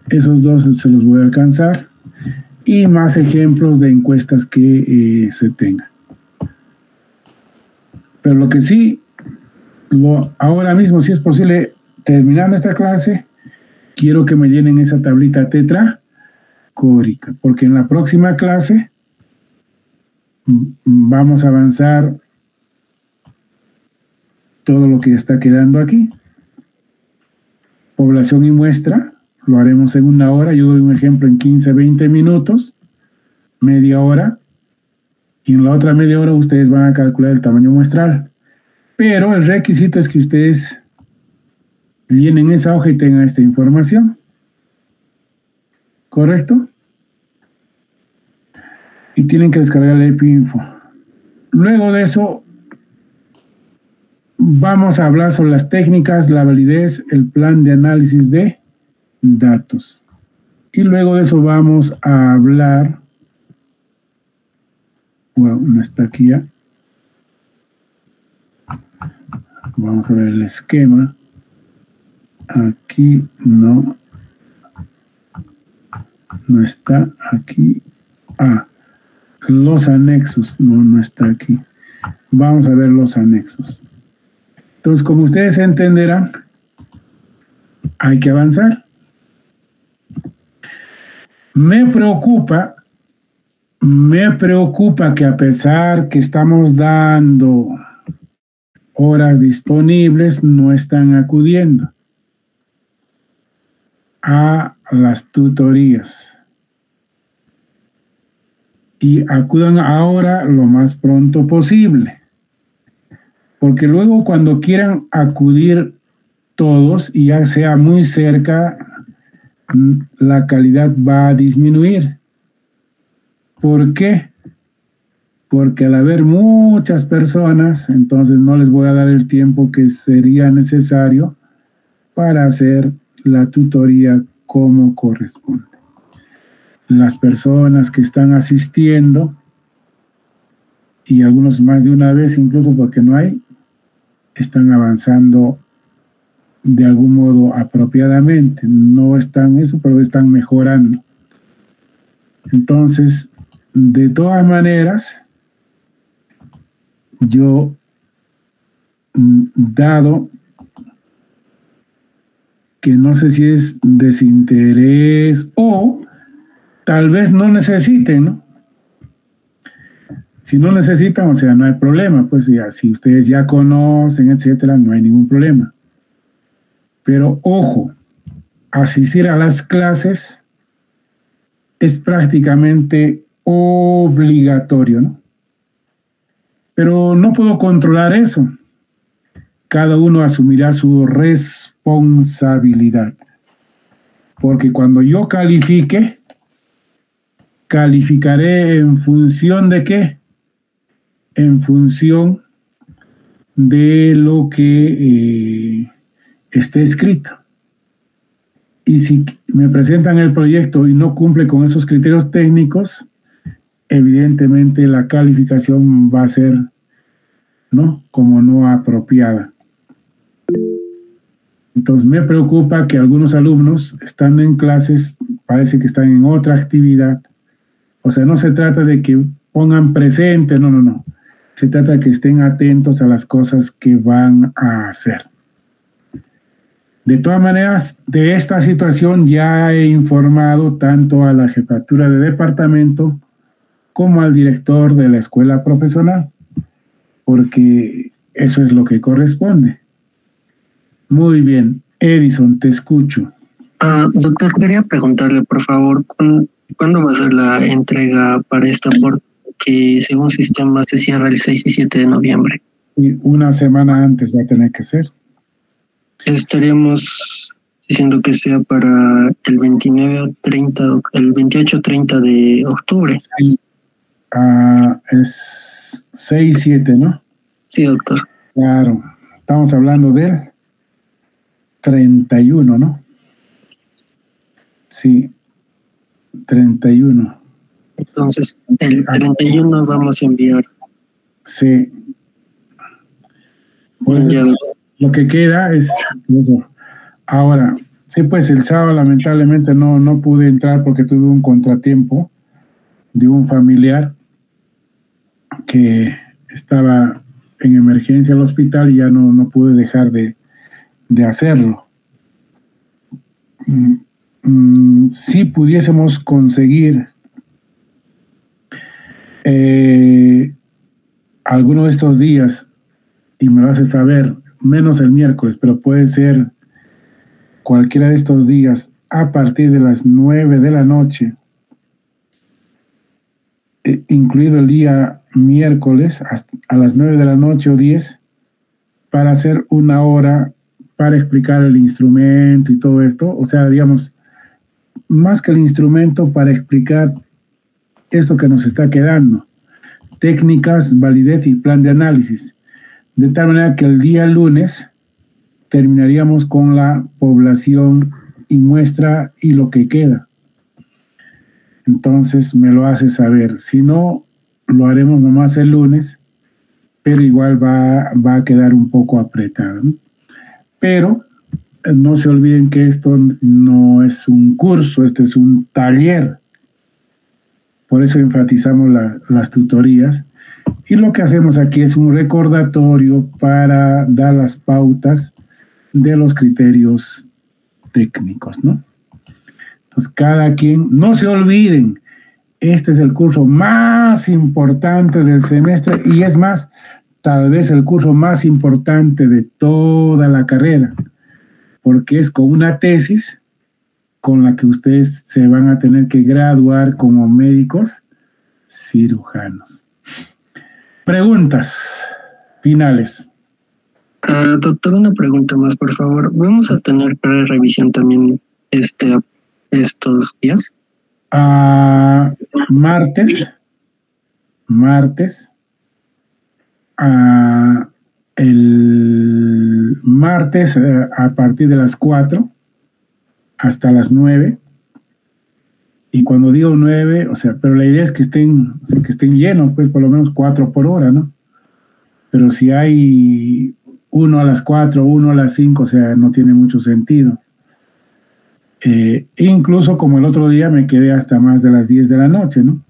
Esos dos se los voy a alcanzar. Y más ejemplos de encuestas que se tengan. Pero lo que sí, ahora mismo, si es posible, terminando esta clase, quiero que me llenen esa tablita tetracórica, porque en la próxima clase vamos a avanzar todo lo que está quedando aquí. Población y muestra, lo haremos en 1 hora. Yo doy un ejemplo en 15, 20 minutos, media hora, y en la otra media hora ustedes van a calcular el tamaño muestral. Pero el requisito es que ustedes llenen esa hoja y tengan esta información. ¿Correcto? Y tienen que descargar el EpiInfo. Luego de eso, vamos a hablar sobre las técnicas, la validez, el plan de análisis de datos. Y luego de eso vamos a hablar... Wow, no está aquí ya. Vamos a ver el esquema. Aquí no. No está aquí. los anexos. No está aquí. Vamos a ver los anexos. Entonces, como ustedes entenderán, hay que avanzar. Me preocupa que a pesar que estamos dando horas disponibles, no están acudiendo a las tutorías. Y acudan ahora lo más pronto posible. Porque luego cuando quieran acudir todos y ya sea muy cerca, la calidad va a disminuir. ¿Por qué? Porque al haber muchas personas, entonces no les voy a dar el tiempo que sería necesario para hacer la tutoría como corresponde. Las personas que están asistiendo, y algunos más de una vez incluso porque no hay, están avanzando de algún modo apropiadamente. No están eso, pero están mejorando. Entonces, de todas maneras, yo, dado que no sé si es desinterés o tal vez no necesiten, ¿no? Si no necesitan, o sea, no hay problema, pues ya, si ustedes ya conocen, etcétera, no hay ningún problema. Pero ojo, asistir a las clases es prácticamente obligatorio, ¿no? Pero no puedo controlar eso. Cada uno asumirá su responsabilidad. Porque cuando yo califique, calificaré en función de ¿qué? En función de lo que esté escrito. Y si me presentan el proyecto y no cumple con esos criterios técnicos, evidentemente la calificación va a ser, ¿no?, como no apropiada. Entonces me preocupa que algunos alumnos están en clases, parece que están en otra actividad. O sea, no se trata de que pongan presente, no. Se trata de que estén atentos a las cosas que van a hacer. De todas maneras, de esta situación ya he informado tanto a la jefatura de departamento como al director de la escuela profesional, porque eso es lo que corresponde. Muy bien. Edison, te escucho. Doctor, quería preguntarle, por favor, ¿cuándo va a ser la entrega para esta aporte que según sistema se cierra el 6 y 7 de noviembre? Y una semana antes va a tener que ser. Estaríamos diciendo que sea para el 28-30 de octubre. Sí. Es 6-7, ¿no? Sí, doctor. Claro. Estamos hablando del 31, ¿no? Sí. 31. Entonces, el 31 vamos a enviar. Sí. Pues, lo que queda es eso. Ahora, sí, pues el sábado lamentablemente no pude entrar porque tuve un contratiempo de un familiar que estaba en emergencia al hospital y ya no pude dejar de hacerlo. Si pudiésemos conseguir alguno de estos días, y me lo hace saber, menos el miércoles, pero puede ser cualquiera de estos días a partir de las 9 de la noche, incluido el día miércoles a las 9 de la noche o 10, para hacer una hora para explicar el instrumento y todo esto. O sea, digamos, más que el instrumento, para explicar esto que nos está quedando, técnicas, validez y plan de análisis, de tal manera que el día lunes terminaríamos con la población y muestra y lo que queda. Entonces me lo hace saber. Si no, lo haremos nomás el lunes, pero igual va a quedar un poco apretado, ¿no? Pero no se olviden que esto no es un curso, este es un taller. Por eso enfatizamos las tutorías. Y lo que hacemos aquí es un recordatorio para dar las pautas de los criterios técnicos, ¿no? Entonces, cada quien, no se olviden, este es el curso más importante del semestre y es más, tal vez el curso más importante de toda la carrera, porque es con una tesis con la que ustedes se van a tener que graduar como médicos cirujanos. Preguntas finales. Doctor, una pregunta más, por favor. ¿Vamos a tener pre-revisión también estos días? Martes. El martes a partir de las 4 hasta las 9. Y cuando digo 9, o sea, pero la idea es que estén llenos, pues por lo menos 4 por hora, ¿no? Pero si hay uno a las 4, uno a las 5, o sea, no tiene mucho sentido. Incluso como el otro día me quedé hasta más de las 10 de la noche, ¿no?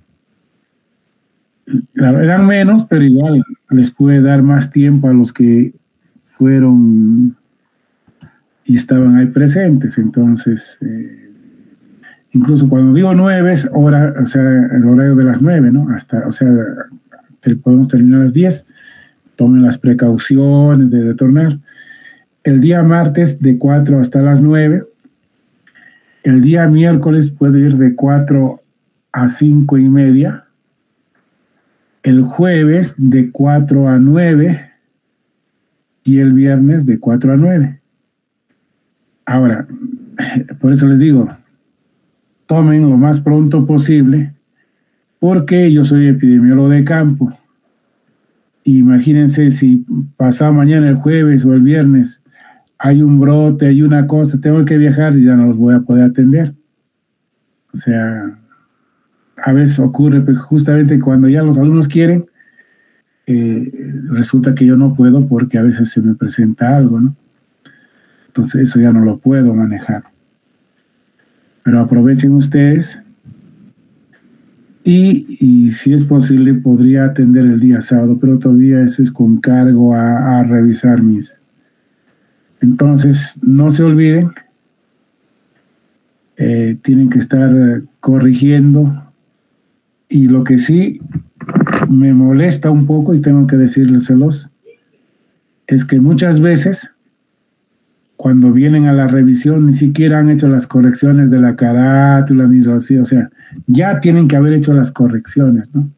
Eran menos, pero igual les pude dar más tiempo a los que fueron y estaban ahí presentes. Entonces, incluso cuando digo 9 es hora, o sea, el horario de las 9, ¿no? Hasta, o sea, podemos terminar a las 10. Tomen las precauciones de retornar. El día martes de 4 hasta las 9. El día miércoles puede ir de 4 a 5 y media. El jueves de 4 a 9. Y el viernes de 4 a 9. Ahora, por eso les digo, tomen lo más pronto posible, porque yo soy epidemiólogo de campo. Imagínense si pasado mañana, el jueves o el viernes, hay un brote, hay una cosa, tengo que viajar y ya no los voy a poder atender. O sea, a veces ocurre pues, justamente cuando ya los alumnos quieren, resulta que yo no puedo porque a veces se me presenta algo, ¿no? Entonces eso ya no lo puedo manejar. Pero aprovechen ustedes y si es posible podría atender el día sábado, pero todavía eso es con cargo a revisar mis. Entonces no se olviden, tienen que estar corrigiendo, y lo que sí me molesta un poco y tengo que decírselos es que muchas veces cuando vienen a la revisión ni siquiera han hecho las correcciones de la carátula ni así, o sea, ya tienen que haber hecho las correcciones, ¿no?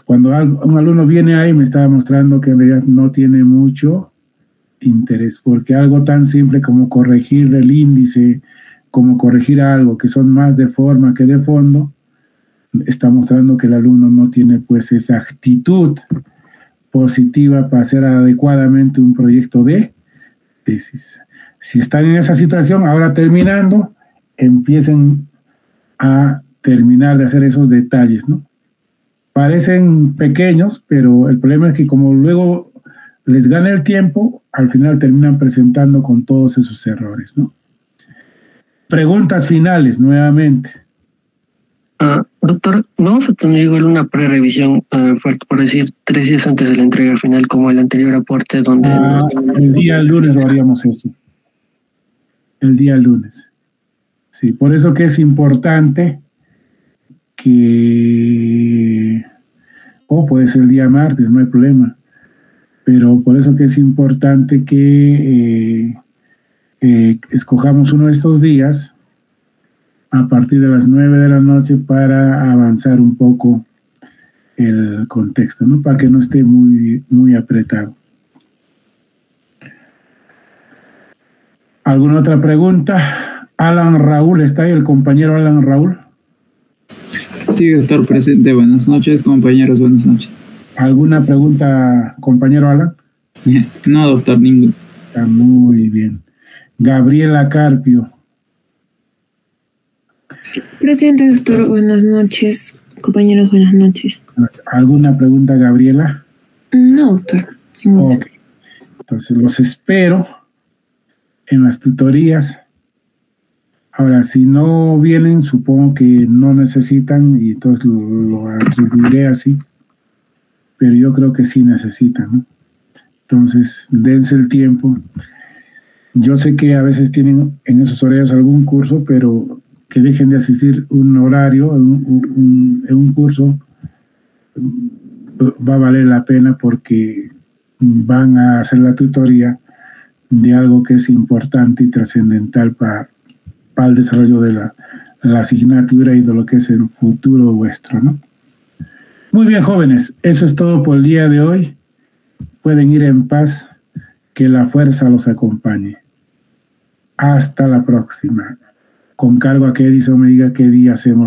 Cuando un alumno viene ahí me estaba mostrando que en realidad no tiene mucho interés, porque algo tan simple como corregir el índice, como corregir algo que son más de forma que de fondo, está mostrando que el alumno no tiene pues esa actitud positiva para hacer adecuadamente un proyecto de tesis. Si están en esa situación, ahora terminando, empiecen a terminar de hacer esos detalles, ¿no? Parecen pequeños, pero el problema es que como luego les gana el tiempo, al final terminan presentando con todos esos errores, ¿no? Preguntas finales, nuevamente. Doctor, ¿vamos a tener igual una pre-revisión, por decir, 3 días antes de la entrega final, como el anterior aporte donde... el día lunes lo haríamos eso. El día lunes. Sí, por eso que es importante que... O puede ser el día martes, no hay problema. Pero por eso que es importante que escojamos uno de estos días a partir de las 9 de la noche para avanzar un poco el contexto, ¿no? Para que no esté muy, muy apretado. ¿Alguna otra pregunta? Alan Raúl, ¿está ahí el compañero Alan Raúl? Sí, doctor, presente. Buenas noches, compañeros, buenas noches. ¿Alguna pregunta, compañero Alan? No, doctor, ningún. Está muy bien. Gabriela Carpio. Presente, doctor. Buenas noches. Compañeros, buenas noches. ¿Alguna pregunta, Gabriela? No, doctor. Ninguna. Ok. Entonces los espero en las tutorías Ahora, si no vienen, supongo que no necesitan y entonces lo atribuiré así, pero yo creo que sí necesitan, ¿no? Entonces, dense el tiempo. Yo sé que a veces tienen en esos horarios algún curso, pero que dejen de asistir un horario, en un curso, va a valer la pena porque van a hacer la tutoría de algo que es importante y trascendental para el desarrollo de la asignatura y de lo que es el futuro vuestro, ¿no? Muy bien, jóvenes, eso es todo por el día de hoy. Pueden ir en paz, que la fuerza los acompañe. Hasta la próxima. Con cargo a que Edison me diga qué día hacemos.